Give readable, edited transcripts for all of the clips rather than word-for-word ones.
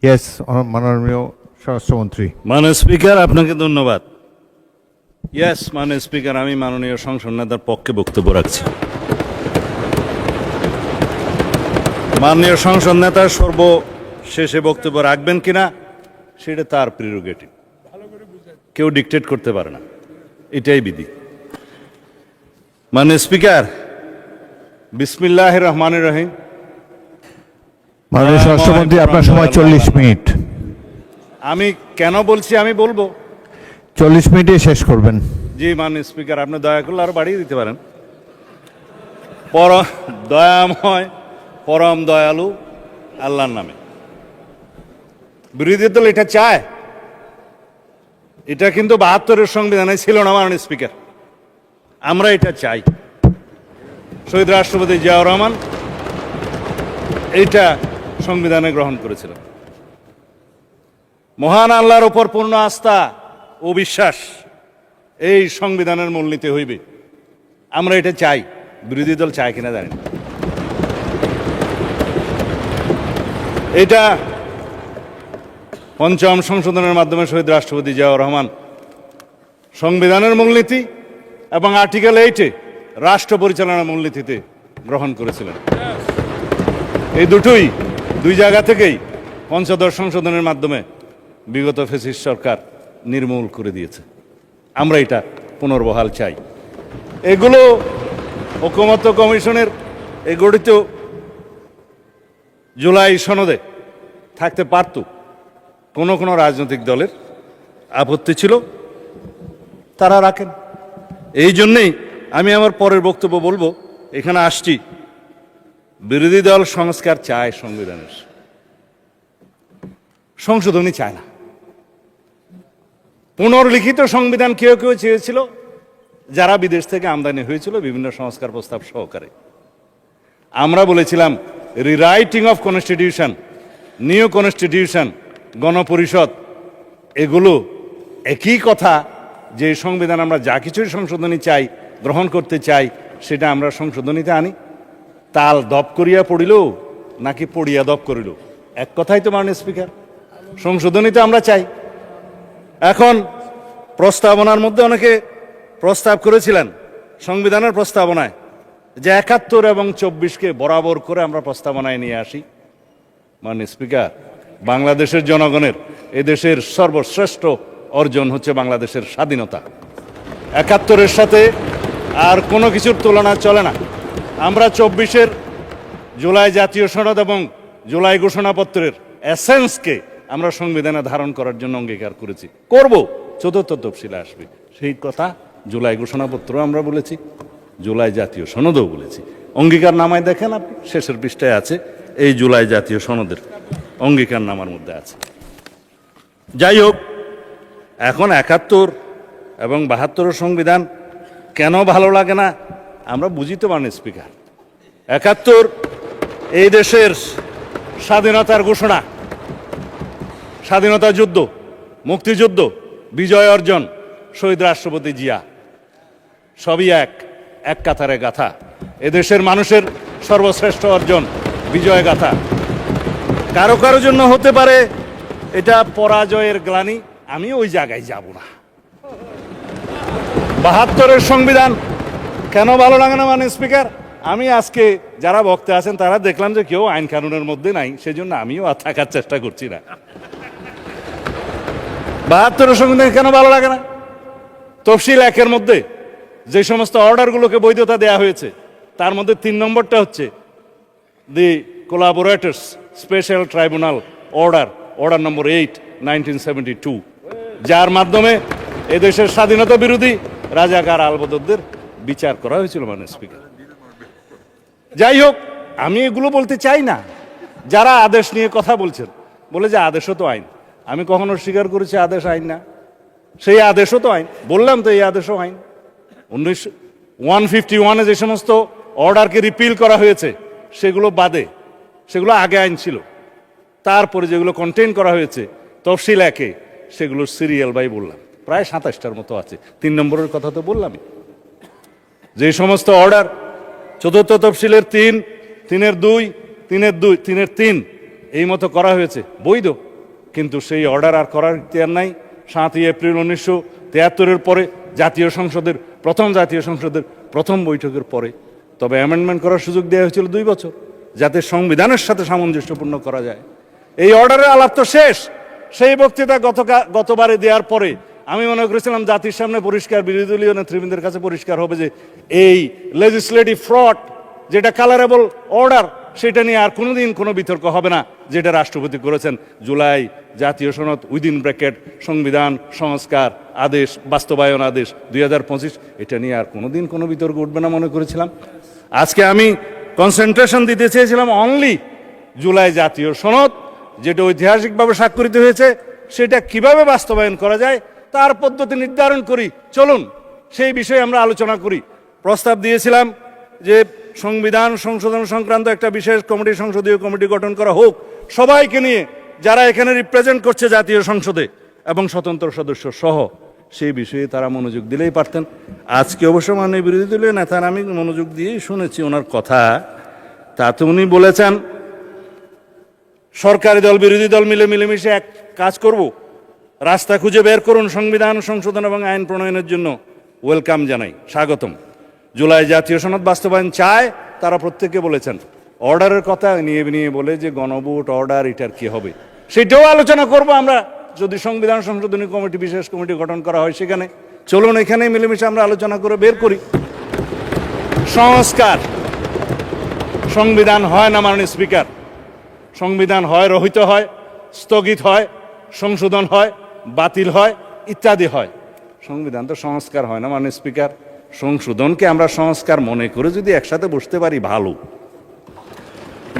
Yes, মাননীয় স্বরাষ্ট্রমন্ত্রী। মাননীয় স্পিকার, আপনাকে ধন্যবাদ। ইয়েস, মাননীয় স্পিকার, আমি মাননীয় সংসদ নেতার পক্ষে বক্তব্য রাখছি। মাননীয় সংসদ নেতা সর্বশেষে বক্তব্য রাখবেন কিনা সেটা তার প্রিরোগেটিভ, কেউ ডিকটেট করতে পারে না, এটাই বিধি। মাননীয় স্পিকার, বিসমিল্লাহির রহমানির রহিম। মাননীয় স্বরাষ্ট্রমন্ত্রী, আপনার সময় 40 মিনিট। আমি কেন বলছি, আমি বলবো 40 মিনিটে শেষ করবেন। জি মাননীয় স্পিকার, আপনি দয়া করলে আরো বাড়িয়ে দিতে পারেন। দয়াময় পরম দয়ালু আল্লাহর নামে। বিরোধী দল এটা চায়, এটা কিন্তু 72-এর সংবিধানে ছিল না মাননীয় স্পিকার। আমরা এটা চাই। শহীদ রাষ্ট্রপতি জিয়াউর রহমান এইটা সংবিধানে গ্রহণ করেছিলেন। মহান আল্লাহর উপর পূর্ণ আস্থা ও বিশ্বাস এই সংবিধানের মূলনীতি হইবে। আমরা এটা চাই। বিরোধী দল চায় কিনা জানি না। এটা পঞ্চম সংশোধনের মাধ্যমে শহীদ রাষ্ট্রপতি জিয়াউর রহমান সংবিধানের মূলনীতি এবং আর্টিকেল 8-এ রাষ্ট্র পরিচালনার মূলনীতিতে গ্রহণ করেছিলেন। এই দুই জায়গা থেকেই পঞ্চদশ সংশোধনের মাধ্যমে বিগত ফ্যাসিস্ট সরকার নির্মূল করে দিয়েছে। আমরা এটা পুনর্বহাল চাই। এগুলো ঐকমত্য কমিশনের এই গঠিত জুলাই সনদে থাকতে পারত। কোনো রাজনৈতিক দলের আপত্তি ছিল, তারা রাখেন। এই জন্যেই আমি আমার পরের বক্তব্য বলবো, এখানে আসছি বিরোধী দল সংস্কার চায়, সংবিধানের সংশোধনী চায় না। পুনর্লিখিত সংবিধান কেউ চেয়েছিল, যারা বিদেশ থেকে আমদানি হয়েছিল বিভিন্ন সংস্কার প্রস্তাব সহকারে। আমরা বলেছিলাম rewriting of constitution, new constitution, গণপরিষদ, এগুলো একই কথা। যে সংবিধান আমরা যা কিছুই সংশোধনী চাই, গ্রহণ করতে চাই, সেটা আমরা সংশোধনীতে আনি। তাল দপ করিয়া পড়িল নাকি পড়িয়া দপ করিল, এক কথাই তো মাননীয় স্পিকার। সংশোধনীতে আমরা চাই। এখন প্রস্তাবনার মধ্যে অনেকে প্রস্তাব করেছিলেন সংবিধানের প্রস্তাবনায় যে 71 এবং 24-কে বরাবর করে আমরা প্রস্তাবনায় নিয়ে আসি। মাননীয় স্পিকার, বাংলাদেশের জনগণের এদেশের সর্বশ্রেষ্ঠ অর্জন হচ্ছে বাংলাদেশের স্বাধীনতা। 71-এর সাথে আর কোনো কিছুর তুলনা চলে না। আমরা 24-এর জুলাই জাতীয় সনদ এবং জুলাই ঘোষণাপত্রের এসেন্সকে আমরা সংবিধানে ধারণ করার জন্য অঙ্গীকার করেছি, করব। চতুর্থ তফসিলে আসবে সেই কথা। জুলাই ঘোষণাপত্র আমরা বলেছি, জুলাই জাতীয় সনদও বলেছি। অঙ্গীকার নামায় দেখেন আপনি, শেষের পৃষ্ঠায় আছে, এই জুলাই জাতীয় সনদের অঙ্গীকার নামার মধ্যে আছে। যাই হোক, এখন 71 এবং 72-এর সংবিধান কেন ভালো লাগে না আমরা বুঝি তো মাননীয় স্পিকার। 71 এই দেশের স্বাধীনতার ঘোষণা, স্বাধীনতা যুদ্ধ, মুক্তিযুদ্ধ, বিজয় অর্জন, শহীদ রাষ্ট্রপতি জিয়া, সবই এক কাতারে গাথা। এদেশের মানুষের সর্বশ্রেষ্ঠ অর্জন, বিজয় গাথা। কারো জন্য হতে পারে এটা পরাজয়ের গ্লানি, আমি ওই জায়গায় যাব না। 72-এর সংবিধান কেন ভালো লাগে না মাননীয় স্পিকার? আমি আজকে যারা বক্তা আছেন তারা দেখলাম যে কেউ আইন কানুনের মধ্যে নাই, সেজন্য আমিও আর থাকার চেষ্টা করছি না। 72-এর সংবিধান কেন ভালো লাগে না? তফসিল 1-এর মধ্যে যে সমস্ত অর্ডারগুলোকে বৈধতা দেয়া হয়েছে, তার মধ্যে 3 নম্বরটা হচ্ছে দি কোলাবোরেটরস স্পেশাল ট্রাইব্যুনাল অর্ডার নম্বর 8, 1972, যার মাধ্যমে এদেশের স্বাধীনতা বিরোধী রাজাকার আলবদরদের বিচার করা হয়েছিল মাননীয় স্পিকার। যাই হোক, আমি এগুলো বলতে চাই না। যারা আদেশ নিয়ে কথা বলছেন, বলে যে আদেশও তো আইন। আমি কখনো স্বীকার করেছি আদেশ আইন না? সেই আদেশও তো আইন। বললাম তো এই আদেশও আইন। 151-এ যে সমস্ত অর্ডারকে রিপিল করা হয়েছে সেগুলো বাদে, সেগুলো আগে আইন ছিল। তারপরে যেগুলো কন্টেইন করা হয়েছে তফসিল 1-এ, সেগুলোর সিরিয়াল বাই বললাম প্রায় 27টার মতো আছে। 3 নম্বরের কথা তো বললামই। যে সমস্ত অর্ডার চতুর্থ তফসিলের 3, 3-এর 2, 3-এর 3 এই মতো করা হয়েছে বৈধ, কিন্তু সেই অর্ডার আর করার ইখতিয়ার নাই। 7ই এপ্রিল 1973-এর পরে জাতীয় সংসদের প্রথম বৈঠকের পরে তবে অ্যামেন্ডমেন্ট করার সুযোগ দেওয়া হয়েছিল 2 বছর, যাতে সংবিধানের সাথে সামঞ্জস্যপূর্ণ করা যায়। এই অর্ডারের আলাপ তো শেষ। সেই বক্তৃতা গতবারে দেওয়ার পরে আমি মনে করেছিলাম জাতির সামনে পরিষ্কার, বিরোধী দলীয় নেতৃবৃন্দের কাছে পরিষ্কার হবে যে এই লেজিসলেটিভ ফ্রড, যেটা কালারেবল অর্ডার, সেটা নিয়ে আর কোনোদিন কোনো বিতর্ক হবে না, যেটা রাষ্ট্রপতি করেছেন। জুলাই জাতীয় সনদ উইদিন ব্র্যাকেট সংবিধান সংস্কার আদেশ বাস্তবায়ন আদেশ 2025, এটা নিয়ে আর কোনোদিন কোনো বিতর্ক উঠবে না মনে করেছিলাম। আজকে আমি কনসেন্ট্রেশন দিতে চেয়েছিলাম অনলি জুলাই জাতীয় সনদ, যেটা ঐতিহাসিকভাবে স্বাক্ষরিত হয়েছে, সেটা কিভাবে বাস্তবায়ন করা যায় তার পদ্ধতি নির্ধারণ করি, চলুন সেই বিষয়ে আমরা আলোচনা করি। প্রস্তাব দিয়েছিলাম যে সংবিধান সংশোধন সংক্রান্ত একটা বিশেষ কমিটি, সংসদীয় কমিটি গঠন করা হোক, সবাইকে নিয়ে যারা এখানে রিপ্রেজেন্ট করছে জাতীয় সংসদে এবং স্বতন্ত্র সদস্য সহ। সেই বিষয়ে তারা মনোযোগ দিলেই পারতেন। আজকে অবশ্য মাননীয় বিরোধী দলীয় নেতার আমি মনোযোগ দিয়েই শুনেছি ওনার কথা। তাতে উনি বলেছেন সরকারি দল বিরোধী দল মিলেমিশে এক কাজ করব, রাস্তা খুঁজে বের করুন সংবিধান সংশোধন এবং আইন প্রণয়নের জন্য। ওয়েলকাম জানাই, স্বাগতম। জুলাই জাতীয় সনদ বাস্তবায়ন চায় তারা প্রত্যেকে বলেছেন। অর্ডারের কথা নিয়ে বলে যে গণভোট অর্ডার, এটার কি হবে সেটাও আলোচনা করব আমরা, যদি সংবিধান সংশোধনী কমিটি বিশেষ কমিটি গঠন করা হয় সেখানে। চলুন এখানেই মিলেমিশে আমরা আলোচনা করে বের করি। সংস্কার, সংবিধান হয় না মাননীয় স্পিকার, সংবিধান হয় রহিত হয়, স্থগিত হয়, সংশোধন হয়, বাতিল হয়, ইত্যাদি হয়। সংবিধান তো সংস্কার হয় না মাননীয় স্পিকার। সংশোধনকে আমরা সংস্কার মনে করে যদি একসাথে বসতে পারি ভালো।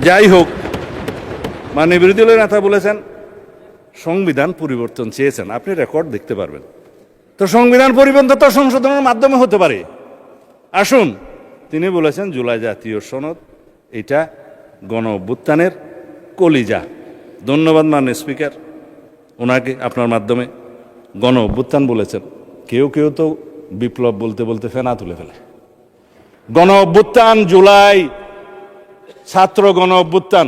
যাই হোক, মাননীয় বিরোধী দলের নেতা বলেছেন সংবিধান পরিবর্তন চেয়েছেন, আপনি রেকর্ড দেখতে পারবেন। তো সংবিধান পরিবর্তন তো সংশোধনের মাধ্যমে হতে পারে। আসুন, তিনি বলেছেন জুলাই জাতীয় সনদ এটা গণ অভ্যুত্থানের কলিজা। ধন্যবাদ মাননীয় স্পিকার ওনাকে, আপনার মাধ্যমে। গণ অভ্যুত্থান বলেছেন, কেউ কেউ তো বিপ্লব বলতে বলতে ফেনা তুলে ফেলে। গণ অভ্যুত্থান, জুলাই ছাত্র গণ অভ্যুত্থান,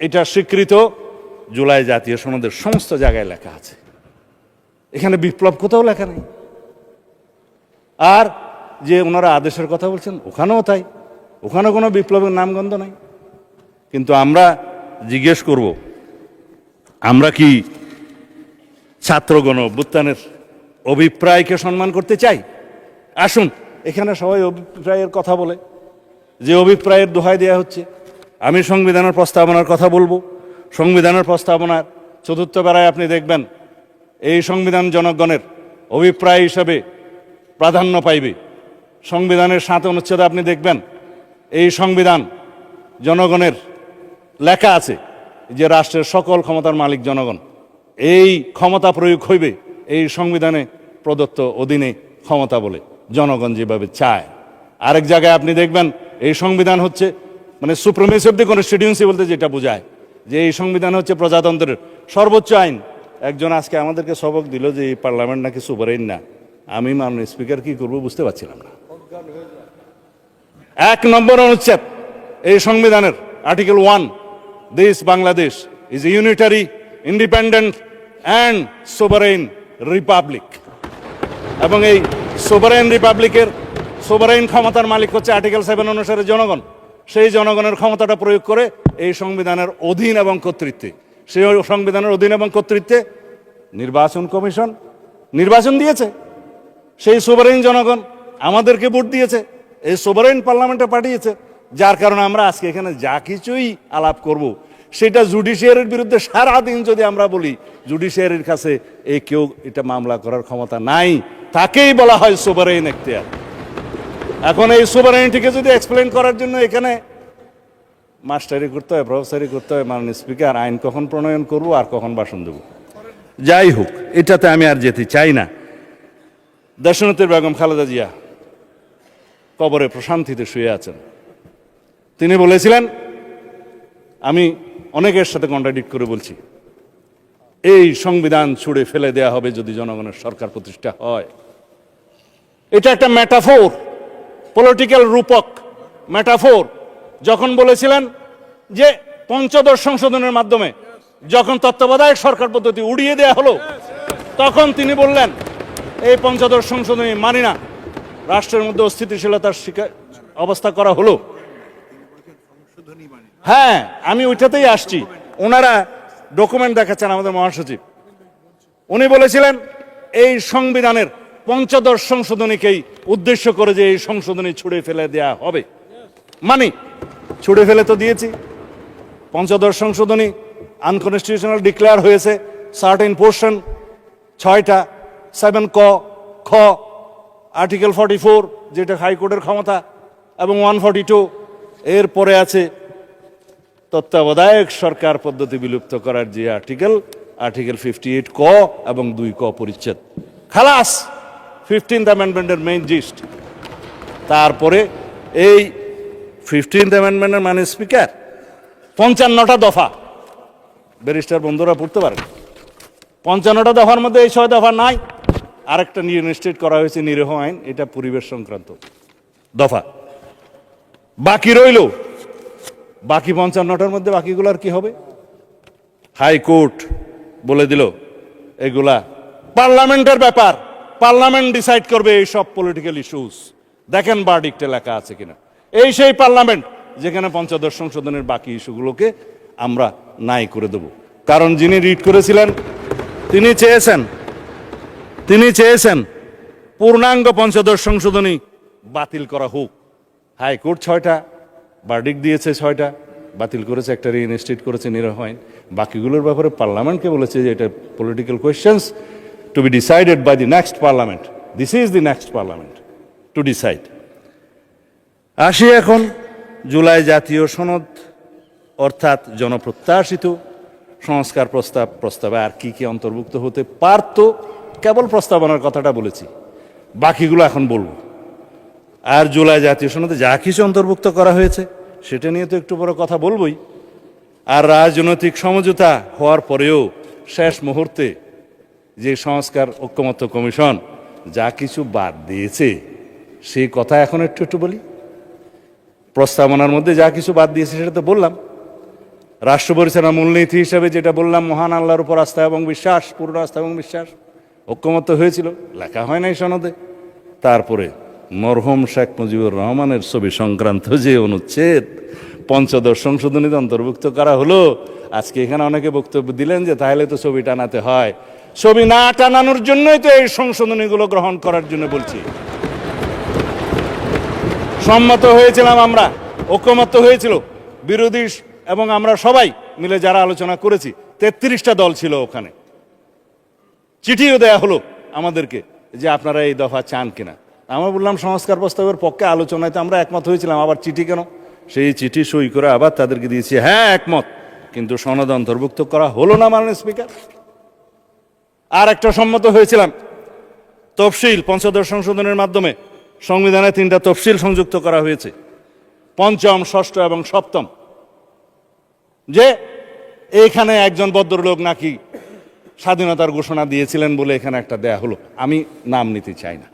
এটা স্বীকৃত জুলাই জাতীয় সনদের সমস্ত জায়গায় লেখা আছে। এখানে বিপ্লব কোথাও লেখা নেই। আর যে ওনারা আদেশের কথা বলছেন ওখানেও তাই, ওখানে কোনো বিপ্লবের নামগন্ধ নাই। কিন্তু আমরা জিজ্ঞেস করব, আমরা কি ছাত্র গণ অভ্যুত্থানের অভিপ্রায়কে সম্মান করতে চাই? আসুন, এখানে সবাই অভিপ্রায়ের কথা বলে, যে অভিপ্রায়ের দোহাই দেওয়া হচ্ছে। আমি সংবিধানের প্রস্তাবনার কথা বলবো। সংবিধানের প্রস্তাবনার 4র্থ প্যারায় আপনি দেখবেন এই সংবিধান জনগণের অভিপ্রায় হিসাবে প্রাধান্য পাইবে। সংবিধানের 7 অনুচ্ছেদে আপনি দেখবেন এই সংবিধান জনগণের লেখা আছে যে রাষ্ট্রের সকল ক্ষমতার মালিক জনগণ। এই ক্ষমতা প্রয়োগ হইবে এই সংবিধানে প্রদত্ত অধীনে ক্ষমতা বলে, জনগণ যেভাবে চায়। আরেক জায়গায় আপনি দেখবেন এই সংবিধান হচ্ছে মানে সুপ্রিমেসি অফ দি কনস্টিটিউয়েন্সি বলতে যেটা বোঝায়, যে এই সংবিধান হচ্ছে প্রজাতন্ত্রের সর্বোচ্চ আইন। একজন আজকে আমাদেরকে সবক দিল যে এই পার্লামেন্ট নাকি সুপারিন না। আমি মাননীয় স্পিকার কি করবো বুঝতে পারছিলাম না। 1 নম্বর অনুচ্ছেদ এই সংবিধানের article 1, this Bangladesh is a unitary independent and sovereign republic. এবং এই সোভারেইন রিপাবলিকের সোভারেইন ক্ষমতার মালিক হচ্ছে আর্টিকেল 7 অনুসারে জনগণ। সেই জনগণের ক্ষমতাটা প্রয়োগ করে এই সংবিধানের অধীন এবং কর্তৃত্বে, সেই সংবিধানের অধীন এবং কর্তৃত্বে নির্বাচন কমিশন নির্বাচন দিয়েছে। সেই সোভারেইন জনগণ আমাদেরকে ভোট দিয়েছে, এই সোভারেইন পার্লামেন্টে পাঠিয়েছে। যার কারণে আমরা আজকে এখানে যা কিছুই আলাপ করব সেটা জুডিশিয়ারির বিরুদ্ধে সারাদিন যদি আমরা বলি, জুডিশিয়ারির কাছে কেউ এটা মামলা করার ক্ষমতা নাই, তাকেই বলা হয় সোভারেইন এখতিয়ার। এখন এই সোভারেইনটিকে যদি এক্সপ্লেন করার জন্য এখানে মাস্টারি করতে হয়, প্রফেসরি করতে হয়, মাননীয় স্পিকার আইন কখন প্রণয়ন করবো আর কখন ভাষণ দেবো। যাই হোক, এটাতে আমি আর যেতে চাই না। দেশনেত্রী বেগম খালেদা জিয়া কবরে প্রশান্তিতে শুয়ে আছেন। তিনি বলেছিলেন, আমি অনেকের সাথে কন্ট্রাডিক্ট করে বলছি, এই সংবিধান ছুঁড়ে ফেলে দেয়া হবে যদি জনগণের সরকার প্রতিষ্ঠা হয়। এটা একটা মেটাফোর, পলিটিক্যাল রূপক মেটাফোর। যখন বলেছিলেন যে 15 সংশোধনের মাধ্যমে যখন তত্ত্বাবধায়ক সরকার পদ্ধতি উড়িয়ে দেয়া হলো, তখন তিনি বললেন এই পঞ্চদশ সংশোধনী মানি না, রাষ্ট্রের মধ্যে অস্থিতিশীলতার অবস্থা করা হলো। হ্যাঁ, আমি ওইটাতেই আসছি। ওনারা ডকুমেন্ট দেখাচ্ছেন আমাদের মহাসচিব, উনি বলেছিলেন এই সংবিধানের পঞ্চদশ সংশোধনীকেই উদ্দেশ্য করে যে এই সংশোধনী ছুড়ে ফেলে দেয়া হবে। মানি ছুড়ে ফেলে তো দিয়েছি। পঞ্চদশ সংশোধনী আনকনস্টিটিউশনাল ডিক্লেয়ার হয়েছে সার্টেন পোর্শন 6টা, 7 ক খ, আর্টিকেল 44 যেটা হাইকোর্টের ক্ষমতা, এবং 142। এরপরে আছে তত্ত্বাবধায়ক সরকার পদ্ধতি বিলুপ্ত করার যে আর্টিকেল 58 ক এবং 2 ক পরিচ্ছেদ। খালাস 15th অ্যামেন্ডমেন্টের মেইন জিস্ট। তারপরে এই 15th অ্যামেন্ডমেন্টের মানে স্পিকার 55টা দফা, ব্যারিস্টার বন্ধুরা পড়তে পারেন। 55টা দফার মধ্যে এই 6 দফা নাই। আরেকটা নিশ্চিত করা হয়েছে নিরীহ আইন, এটা পরিবেশ সংক্রান্ত দফা। বাকি রইল বাকি 55টার মধ্যে বাকিগুলার কি হবে? হাইকোর্ট বলে দিল এগুলা পার্লামেন্টের ব্যাপার, পার্লামেন্ট ডিসাইড করবে এই সব পলিটিক্যাল ইস্যুস। দেখেন ভার্ডিক্টে লেখা আছে কিনা। এই সেই পার্লামেন্ট যেখানে পঞ্চদশ সংশোধনের বাকি ইস্যুগুলোকে আমরা নাই করে দেব। কারণ যিনি রিড করেছিলেন তিনি চেয়েছেন পূর্ণাঙ্গ পঞ্চদশ সংশোধনী বাতিল করা হোক। হাইকোর্ট 6টা ভার্ডিক্ট দিয়েছে, 6টা বাতিল করেছে, একটা রিইনস্টেট করেছে নিরীহ আইন। বাকিগুলোর ব্যাপারে পার্লামেন্টকে বলেছে যে এটা political questions to be decided by the next parliament. This is the next parliament to decide. আসি এখন জুলাই জাতীয় সনদ, অর্থাৎ জনপ্রত্যাশিত সংস্কার প্রস্তাবে আর কি কি অন্তর্ভুক্ত হতে পারত। কেবল প্রস্তাবনার কথাটা বলেছি, বাকিগুলো এখন বলবো। আর জুলাই জাতীয় সনদে যা কিছু অন্তর্ভুক্ত করা হয়েছে সেটা নিয়ে তো একটু বড় কথা বলবই। আর রাজনৈতিক সমঝোতা হওয়ার পরেও শেষ মুহূর্তে যে সংস্কার ঐকমত্য কমিশন যা কিছু বাদ দিয়েছে সেই কথা এখন একটু বলি। প্রস্তাবনার মধ্যে যা কিছু বাদ দিয়েছে সেটা তো বললাম। রাষ্ট্র পরিচালনা মূলনীতি হিসাবে যেটা বললাম, মহান আল্লাহর উপর আস্থা এবং বিশ্বাস, পূর্ণ আস্থা এবং বিশ্বাস, ঐকমত্য হয়েছিল, লেখা হয় নাই সনদে। তারপরে মরহুম শেখ মুজিবুর রহমানের ছবি সংক্রান্ত যে অনুচ্ছেদ পঞ্চদশ সংশোধনীতে অন্তর্ভুক্ত করা হলো, আজকে এখানে অনেকে বক্তব্য দিলেন যে তাহলে তো ছবি টানাতে হয়। ছবি না টানানোর জন্যই তো এই সংশোধনীগুলো গ্রহণ করার জন্য বলছি। সম্মত হয়েছিলাম আমরা, ঐকমত্য হয়েছিল বিরোধী এবং আমরা সবাই মিলে যারা আলোচনা করেছি। 33টা দল ছিল ওখানে। চিঠিও দেয়া হলো আমাদেরকে যে আপনারা এই দফা চান কিনা। আমরা বললাম সংস্কার প্রস্তাবের পক্ষে, আলোচনায় তো আমরা একমত হয়েছিলাম, আবার চিঠি কেন? সেই চিঠি সই করে আবার তাদেরকে দিয়েছি, হ্যাঁ একমত, কিন্তু সনদ অন্তর্ভুক্ত করা হলো না মাননীয় স্পিকার। আর একটা সম্মত হয়েছিলাম তফসিল, পঞ্চদশ সংশোধনের মাধ্যমে সংবিধানে 3টা তফসিল সংযুক্ত করা হয়েছে, 5ম, 6ষ্ঠ এবং 7ম। যে এইখানে একজন ভদ্রলোক নাকি স্বাধীনতার ঘোষণা দিয়েছিলেন বলে এখানে একটা দেয়া হলো, আমি নাম নিতে চাই না।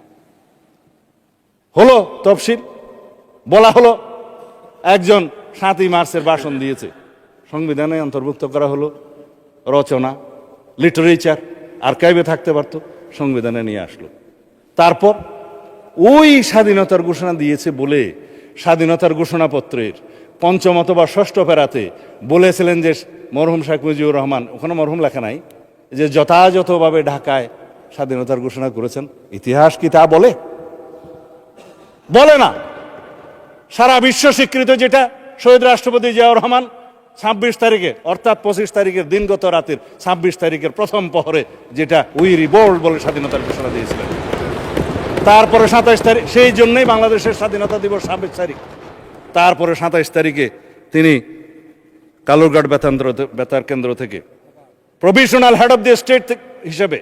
হলো তফসিল, বলা হলো একজন 7ই মার্চের ভাষণ দিয়েছে, সংবিধানে অন্তর্ভুক্ত করা হলো। রচনা, লিটারেচার আর্কাইভে থাকতে পারতো, সংবিধানে নিয়ে আসলো। তারপর ওই স্বাধীনতার ঘোষণা দিয়েছে বলে স্বাধীনতার ঘোষণাপত্রের 5ম অথবা 6ষ্ঠ প্যারাতে বলেছিলেন যে মরহুম শেখ মুজিবুর রহমান, ওখানে মরহুম লেখা নাই, যে যথাযথভাবে ঢাকায় স্বাধীনতার ঘোষণা করেছেন। ইতিহাস কি তা বলে? বলে না। সারা বিশ্ব স্বীকৃত যেটা শহীদ রাষ্ট্রপতি জিয়াউর রহমান 26 তারিখে, অর্থাৎ 25 তারিখের দিনগত রাতের 26 তারিখের প্রথম প্রহরে যেটা উই রিভোল্ট বলে স্বাধীনতার ঘোষণা দিয়েছিলেন। তারপরে 27 তারিখ, সেই জন্যই বাংলাদেশের স্বাধীনতা দিবস 26 তারিখ। তারপরে 27 তারিখে তিনি কালুরঘাট বেতার কেন্দ্র থেকে provisional head of the state হিসেবে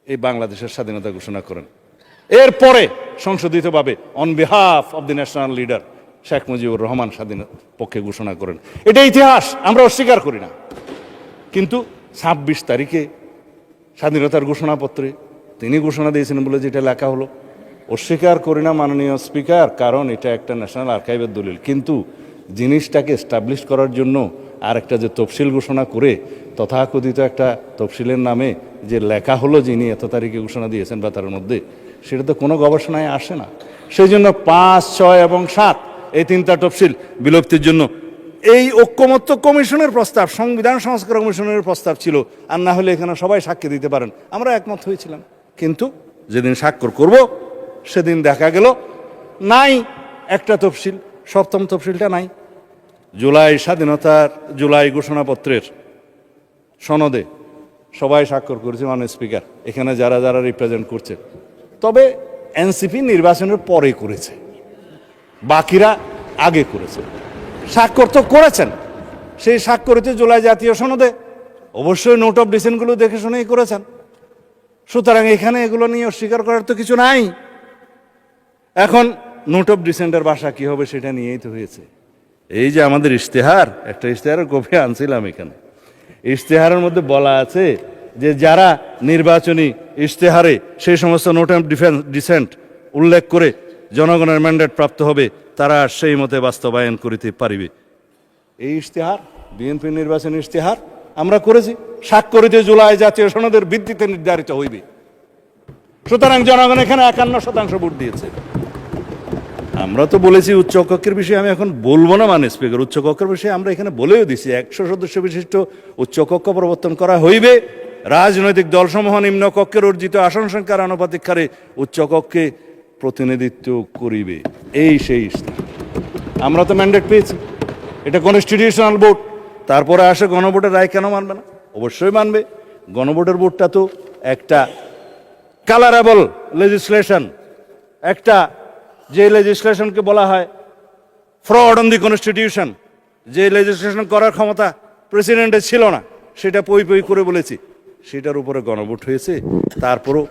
এই বাংলাদেশের স্বাধীনতা ঘোষণা করেন। এরপরে সংশোধিতভাবে on behalf of the national leader Sheikh Mujibur Rahman স্বাধীনতার পক্ষে ঘোষণা করেন। এটা ইতিহাস, আমরা অস্বীকার করি না। কিন্তু 26 তারিখে স্বাধীনতার ঘোষণাপত্রে তিনি ঘোষণা দিয়েছিলেন বলে যেটা লেখা হলো, অস্বীকার করি না মাননীয় স্পিকার, কারণ এটা একটা ন্যাশনাল আর্কাইভের দলিল। কিন্তু জিনিসটাকে এস্টাবলিশ করার জন্য আর একটা যে তফসিল ঘোষণা করে তথাকথিত একটা তফসিলের নামে যে লেখা হলো যিনি এত তারিখে ঘোষণা দিয়েছেন বা তার মধ্যে, সেটা তো কোনো গবেষণায় আসে না। সেই জন্য 5, 6 এবং 7 এই 3টা তফসিল বিলুপ্তির জন্য এই ঐক্যমত্য কমিশনের প্রস্তাব, সংবিধান সংস্কার কমিশনের প্রস্তাব ছিল, আর না হলে এখানে সবাই সাক্ষী দিতে পারেন, আমরা একমত হয়েছিলাম। কিন্তু যেদিন স্বাক্ষর করব সেদিন দেখা গেল নাই একটা তফসিল, 7ম তফসিলটা নাই। জুলাই স্বাধীনতার জুলাই ঘোষণাপত্রের সনদে সবাই স্বাক্ষর করেছে, মাননীয় স্পিকার, এখানে যারা যারা রিপ্রেজেন্ট করছে। তবে এনসিপি নির্বাচনের পরে করেছে, বাকিরা আগে করেছে। স্বাক্ষর তো করেছেন, সেই স্বাক্ষরিত জুলাই জাতীয় সনদে অবশ্যই নোট অফ ডিসেন্টগুলো দেখে শুনেই করেছেন। সুতরাং এখানে এগুলো নিয়ে অস্বীকার করার তো কিছু নাই। এখন নোট অফ ডিসেন্টের ভাষা কি হবে সেটা নিয়েই তো হয়েছে। এই যে আমাদের ইশতেহার, একটা ইশতেহারের কপি আনছিলাম এখানে, ইশতেহারের মধ্যে বলা আছে যে যারা নির্বাচনী ইশতেহারে সেই সমস্ত নোট অফ ডিসেন্ট উল্লেখ করে জনগণের ম্যান্ডেট প্রাপ্ত হবে তারা সেই মতে বাস্তবায়ন করিতে পারিবে। এই ইশতেহার বিএনপির নির্বাচনী ইশতেহার আমরা করেছি, স্বাক্ষরিত জুলাই জাতীয় সনদের ভিত্তিতে নির্ধারিত হইবে। সুতরাং জনগণ এখানে 51% ভোট দিয়েছে। আমরা তো বলেছি উচ্চকক্ষের বিষয়ে আমি এখন বলবো না, মানে স্পিকার, উচ্চকক্ষের বিষয়ে আমরা এখানে বলেও দিছি 100 সদস্য বিশিষ্ট উচ্চকক্ষ প্রবর্তন করা হইবে। রাজনৈতিক দলসমূহ নিম্ন কক্ষের অর্জিত আসন সংখ্যার আনুপাতিক হারে উচ্চকক্ষে প্রতিনিধিত্ব করিবে। এই সেই ইশতেহার। আমরা তো ম্যান্ডেট পেয়েছি, এটা কনস্টিটিউশনাল ভোট। তারপরে আসে গণভোটের রায়, কেন মানবে না? অবশ্যই মানবে। গণভোটের ভোটটা তো একটা কালারেবল লেজিসলেশন, একটা যে লেজিসলেশনকে বলা হয় ফ্রড অন দি কনস্টিটিউশন, যে লেজিসলেশন করার ক্ষমতা প্রেসিডেন্টের ছিল না, সেটা পই পই করে বলেছি, সেটার উপরে গণভোট হয়েছে। তারপরও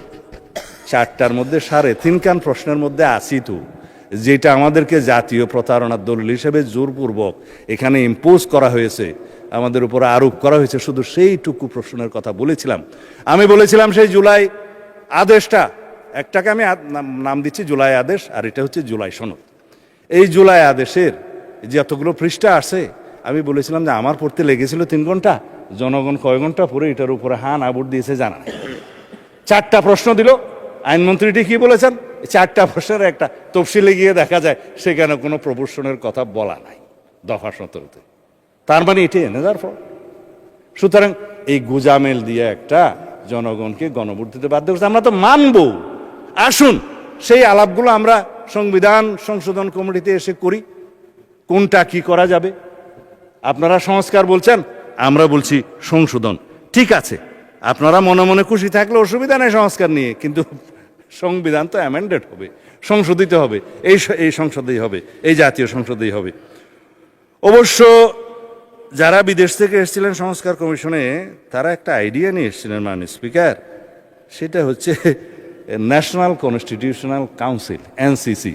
4টার মধ্যে 3.5 কান প্রশ্নের মধ্যে আসি তো, যেটা আমাদেরকে জাতীয় প্রতারণার দলিল হিসেবে জোরপূর্বক এখানে ইম্পোজ করা হয়েছে, আমাদের উপর আরোপ করা হয়েছে, শুধু সেইটুকু প্রশ্নের কথা বলেছিলাম। আমি বলেছিলাম সেই জুলাই আদেশটা, একটাকে আমি নাম দিচ্ছি জুলাই আদেশ, আর এটা হচ্ছে জুলাই সনদ। এই জুলাই আদেশের যে এতগুলো পৃষ্ঠা আছে, আমি বলেছিলাম যে আমার পড়তে লেগেছিল 3 ঘন্টা, জনগণ কয় ঘন্টা পরে এটার উপরে হা না ভোট দিয়েছে জানা নেই। 4টা প্রশ্ন দিল, আইনমন্ত্রীটি কি বলেছেন, 4টা প্রশ্নের একটা তফসিলে গিয়ে দেখা যায় সেখানে কোনো প্রপোর্শনের কথা বলা নাই দফা 17-তে। তার মানে এটি এনেদার ফল। সুতরাং এই গুজামেল দিয়ে একটা জনগণকে গণভোট দিতে বাধ্য করছে, আমরা তো মানবো। আসুন সেই আলাপগুলো আমরা সংবিধান সংশোধন কমিটিতে এসে করি, কোনটা কি করা যাবে। আপনারা সংস্কার বলছেন, আমরা বলছি সংশোধন। ঠিক আছে, আপনারা মনে মনে খুশি থাকলে অসুবিধা নেই সংস্কার নিয়ে, কিন্তু সংবিধান তো অ্যামেন্ডেড হবে, সংশোধিত হবে, এই সংসদেই হবে, এই জাতীয় সংসদেই হবে। অবশ্য যারা বিদেশ থেকে এসেছিলেন সংস্কার কমিশনে, তারা একটা আইডিয়া নিয়ে এসেছিলেন, মাননীয় স্পিকার, সেটা হচ্ছে ন্যাশনাল কনস্টিটিউশনাল কাউন্সিল, এনসিসি,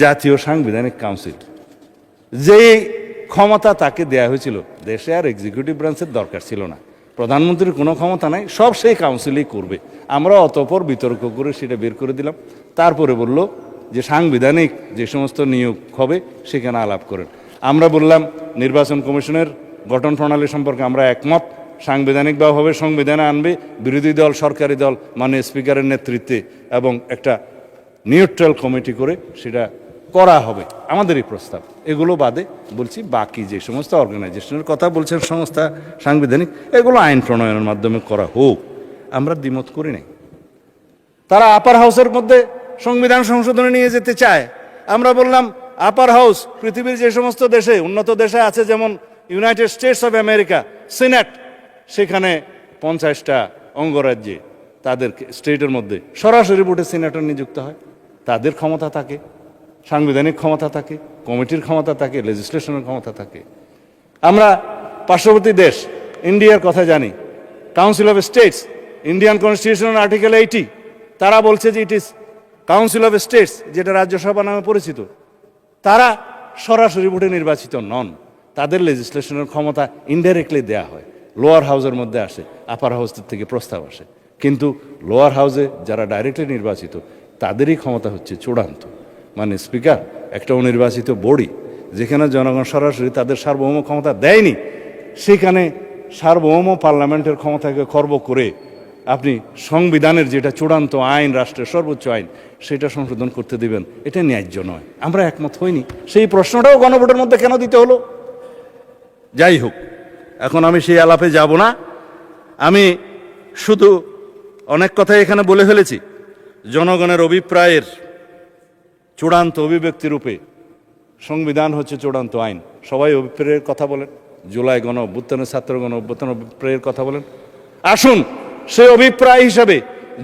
জাতীয় সাংবিধানিক কাউন্সিল। যেই ক্ষমতা তাকে দেয়া হয়েছিল, দেশে আর এক্সিকিউটিভ ব্রাঞ্চের দরকার ছিল না, প্রধানমন্ত্রীর কোনো ক্ষমতা নাই, সব সেই কাউন্সিলই করবে। আমরা অতঃপর বিতর্ক করে সেটা বের করে দিলাম। তারপরে বলল যে সাংবিধানিক যে সমস্ত নিয়োগ হবে সেখানে আলাপ করেন। আমরা বললাম নির্বাচন কমিশনের গঠন প্রণালী সম্পর্কে আমরা একমত, সাংবিধানিকভাবে সংবিধানে আনবে বিরোধী দল, সরকারি দল, মাননীয় স্পিকারের নেতৃত্বে, এবং একটা নিউট্রাল কমিটি করে সেটা করা হবে, আমাদেরই প্রস্তাব। এগুলো বাদে বলছি বাকি যে সমস্ত অর্গানাইজেশনের কথা বলছেন সংস্থা সাংবিধানিক, এগুলো আইন প্রণয়নের মাধ্যমে করা হোক, আমরা দ্বিমত করি নাই। তারা আপার হাউসের মধ্যে সংবিধান সংশোধনে নিয়ে যেতে চায়। আমরা বললাম আপার হাউস পৃথিবীর যে সমস্ত দেশে, উন্নত দেশে আছে, যেমন United states of America, senate, সেখানে 50টা অঙ্গরাজ্যে তাদের স্টেটের মধ্যে সরাসরি ভোটে সিনেটর নিযুক্ত হয়, তাদের ক্ষমতা থাকে, সাংবিধানিক ক্ষমতা থাকে, কমিটির ক্ষমতা থাকে, লেজিসলেশনের ক্ষমতা থাকে। আমরা পার্শ্ববর্তী দেশ ইন্ডিয়ার কথা জানি, council of states, Indian constitution article 80, তারা বলছে যে it is council of states, যেটা রাজ্যসভা নামে পরিচিত, তারা সরাসরি ভোটে নির্বাচিত নন, তাদের লেজিসলেশনের ক্ষমতা ইনডাইরেক্টলি দেয়া হয়, লোয়ার হাউসের মধ্যে আসে, আপার হাউসের থেকে প্রস্তাব আসে। কিন্তু লোয়ার হাউসে যারা ডাইরেক্টলি নির্বাচিত, তাদেরই ক্ষমতা হচ্ছে চূড়ান্ত। মানে স্পিকার, একটা অনির্বাচিত বডি যেখানে জনগণ সরাসরি তাদের সার্বভৌম ক্ষমতা দেয়নি, সেখানে সার্বভৌম পার্লামেন্টের ক্ষমতাকে খর্ব করে আপনি সংবিধানের যেটা চূড়ান্ত আইন, রাষ্ট্রের সর্বোচ্চ আইন, সেটা সংশোধন করতে দিবেন, এটা ন্যায্য নয়। আমরা একমত হইনি। সেই প্রশ্নটাও গণভোটের মধ্যে কেন দিতে হলো? যাই হোক, এখন আমি সেই আলাপে যাব না। আমি শুধু অনেক কথাই এখানে বলে ফেলেছি। জনগণের অভিপ্রায়ের চূড়ান্ত অভিব্যক্তি রূপে সংবিধান হচ্ছে চূড়ান্ত আইন। সবাই অভিপ্রায়ের কথা বলেন, জুলাই গণ অভ্যুত্থানের, ছাত্র গণ অভ্যুত্থানের অভিপ্রায়ের কথা বলেন। আসুন, সে অভিপ্রায় হিসাবে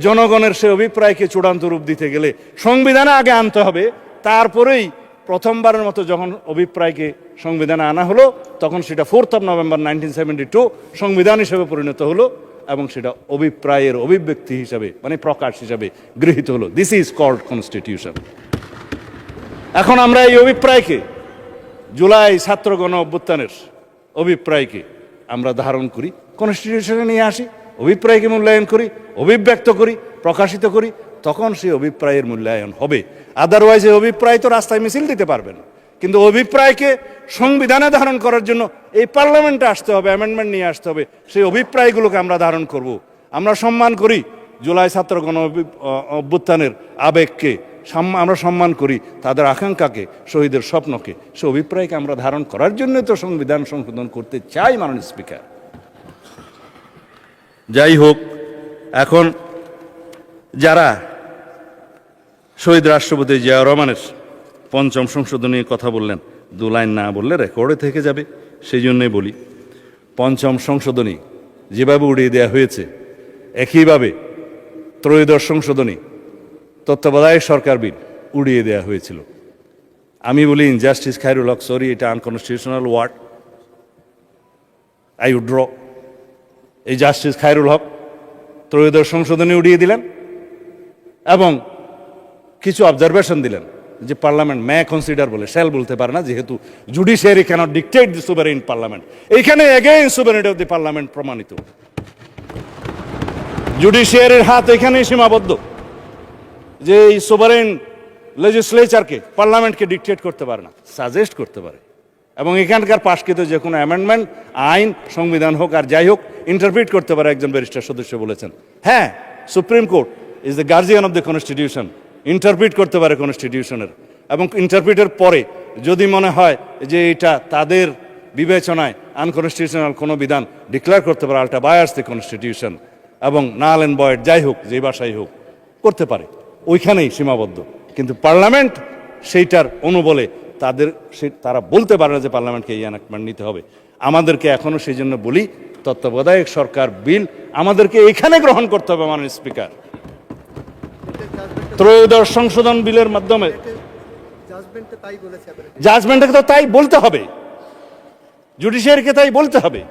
জনগণের সে অভিপ্রায়কে চূড়ান্ত রূপ দিতে গেলে সংবিধানে আগে আনতে হবে। তারপরেই প্রথমবারের মতো যখন অভিপ্রায়কে সংবিধানে আনা হলো, তখন সেটা 4 নভেম্বর 1972 সংবিধান হিসেবে পরিণত হলো এবং সেটা অভিপ্রায়ের অভিব্যক্তি হিসাবে, মানে প্রকাশ হিসাবে গৃহীত হলো। This is called constitution. এখন আমরা এই অভিপ্রায়কে, জুলাই ছাত্র গণ অভ্যুত্থানের অভিপ্রায়কে আমরা ধারণ করি, কনস্টিটিউশনে নিয়ে আসি, অভিপ্রায়কে মূল্যায়ন করি, অভিব্যক্ত করি, প্রকাশিত করি, তখন সেই অভিপ্রায়ের মূল্যায়ন হবে। আদারওয়াইজ এই অভিপ্রায় তো রাস্তায় মিছিল দিতে পারবেন। কিন্তু অভিপ্রায়কে সংবিধানে ধারণ করার জন্য এই পার্লামেন্টে আসতে হবে, অ্যামেন্ডমেন্ট নিয়ে আসতে হবে। সেই অভিপ্রায়গুলোকে আমরা ধারণ করব। আমরা সম্মান করি জুলাই ছাত্র গণ অভ্যুত্থানের আবেগকে, আমরা সম্মান করি তাদের আকাঙ্ক্ষাকে, শহীদের স্বপ্নকে। সে অভিপ্রায়কে আমরা ধারণ করার জন্য তো সংবিধান সংশোধন করতে চাই, মাননীয় স্পিকার। যাই হোক, এখন যারা শহীদ রাষ্ট্রপতি জিয়াউর রহমানের 5ম সংশোধন নিয়ে কথা বললেন, 2 লাইন না বললে রেকর্ডে থেকে যাবে, সেই জন্যই বলি। 5ম সংশোধনী যেভাবে উড়িয়ে দেওয়া হয়েছে, একইভাবে 3য় সংশোধনী তত্ত্বাবধায়ক সরকার বিল উড়িয়ে দেওয়া হয়েছিল। আমি বলি ইনজাস্টিস খায়রুল হক, সরি, এটা unconstitutional word, I would draw. এই জাস্টিস খায়রুল হক 3য় সংশোধনী উড়িয়ে দিলেন এবং কিছু অবজারভেশন দিলেন যে পার্লামেন্ট মে কনসিডার বলে, শ্যাল বলতে পারে না, যেহেতু judiciary cannot dictate the sovereign parliament. এইখানে again sovereignty of the parliament প্রমাণিত। জুডিশিয়ারির হাত এখানেই সীমাবদ্ধ যে এই সুভারেইন লেজিসলেচারকে, পার্লামেন্টকে ডিকটেট করতে পারে না, সাজেস্ট করতে পারে। এবং এখানকার পাশকৃত যে কোনো অ্যামেন্ডমেন্ট, আইন, সংবিধান হোক আর যাই হোক, ইন্টারপ্রিট করতে পারে একজন ব্যারিস্টার সদস্য বলেছেন। হ্যাঁ, supreme court is the guardian of the constitution, interpret করতে পারে কনস্টিটিউশনের। এবং ইন্টারপ্রিটের পরে যদি মনে হয় যে এটা তাদের বিবেচনায় আনকনস্টিটিউশনাল কোনো বিধান, ডিক্লেয়ার করতে পারে আল্টা বায়ার্স দ্য কনস্টিটিউশন, এবং নাল অ্যান্ড ভয়েড যাই হোক, যেই ভাষাই হোক, করতে পারে। ওইখানেই সীমাবদ্ধ। কিন্তু পার্লামেন্ট সেইটার অনুবলে তারা বলতে পারে না যে পার্লামেন্টকে এই এনাক্টমেন্ট নিতে হবে। আমাদেরকে এখনো সেই জন্য বলি, তত্ত্বাবধায়ক সরকার বিল আমাদেরকে এখানে গ্রহণ করতে হবে, মাননীয় স্পিকার। 3য় সংশোধন বিলের মাধ্যমে জাজমেন্টকে তো তাই বলতে হবে, জুডিশিয়ারিকে তাই বলতে হবে।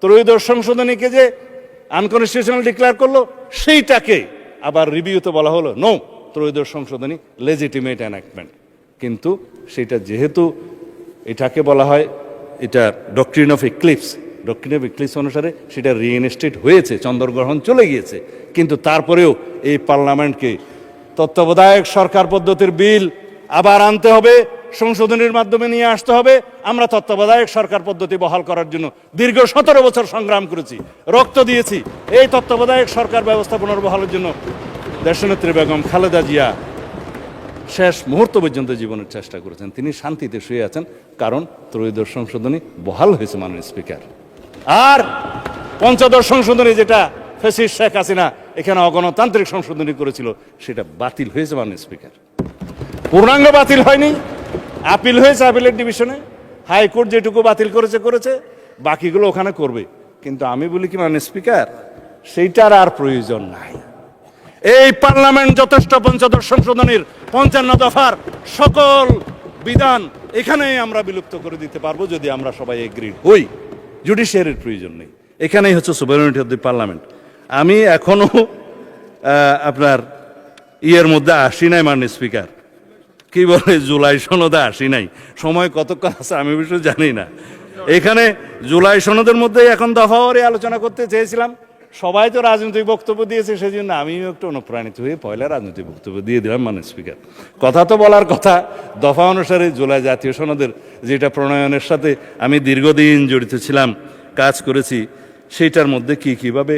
3য় সংশোধনীকে যে আনকনস্টিটিউশনাল ডিক্লেয়ার করলো, সেইটাকে আবার রিভিউতে বলা হলো নো, 3য় সংশোধনী লেজিটিমেট এনাক্টমেন্ট। কিন্তু সেটা যেহেতু এটাকে বলা হয়, এটা doctrine of eclipse, doctrine of eclipse অনুসারে সেটা রিইনস্টেট হয়েছে, চন্দ্রগ্রহণ চলে গিয়েছে। কিন্তু তারপরেও এই পার্লামেন্টকে তত্ত্বাবধায়ক সরকার পদ্ধতির বিল আবার আনতে হবে, সংশোধনীর মাধ্যমে নিয়ে আসতে হবে। আমরা তত্ত্বাবধায়ক সরকার পদ্ধতি বহাল করার জন্য দীর্ঘ 17 বছর সংগ্রাম করেছি, রক্ত দিয়েছি। এই তত্ত্বাবধায়ক সরকার ব্যবস্থা পুনর্বহালের জন্য দেশনেত্রী বেগম খালেদা জিয়া শেষ মুহূর্ত পর্যন্ত জীবনের চেষ্টা করেছেন। তিনি শান্তিতে শুয়ে আছেন, কারণ 3য় সংশোধনী বহাল হয়েছে, মাননীয় স্পিকার। আর 5ম সংশোধনী, যেটা ফ্যাসিস্ট শেখ হাসিনা এখানে অগণতান্ত্রিক সংশোধনী করেছিল, সেটা বাতিল হয়েছে, মাননীয় স্পিকার। পূর্ণাঙ্গ বাতিল হয়নি, আপিল হয়েছে আপিলের ডিভিশনে। হাইকোর্ট যেটুকু বাতিল করেছে, বাকিগুলো ওখানে করবে। কিন্তু আমি বলি কি, মাননীয় স্পিকার, সেইটার আর প্রয়োজন নাই। এই পার্লামেন্ট যথেষ্ট 5ম সংশোধনীর 55 দফার সকল বিধান এখানেই আমরা বিলুপ্ত করে দিতে পারবো, যদি আমরা সবাই এগ্রিড হই। জুডিশিয়ারির প্রয়োজন নেই, এখানেই হচ্ছে সুভারেনিটি অফ দি পার্লামেন্ট। আমি এখনো আপনার ইয়ের মধ্যে আসি নাই, মাননীয় স্পিকার, কি বলে, জুলাই সনদে আসি নাই। সময় কতক্ষণ আছে আমি অবশ্য জানি না। এখানে জুলাই সনদের মধ্যে এখন দফাওয়ারি আলোচনা করতে চেয়েছিলাম। সবাই তো রাজনৈতিক বক্তব্য দিয়েছে, সেই জন্য আমিও একটু অনুপ্রাণিত হয়ে পয়লা রাজনৈতিক বক্তব্য দিয়ে দিলাম, মাননীয় স্পিকার। কথা তো বলার কথা, দফা অনুসারে জুলাই জাতীয় সনদের যেটা প্রণয়নের সাথে আমি দীর্ঘদিন জড়িত ছিলাম, কাজ করেছি সেইটার মধ্যে কিভাবে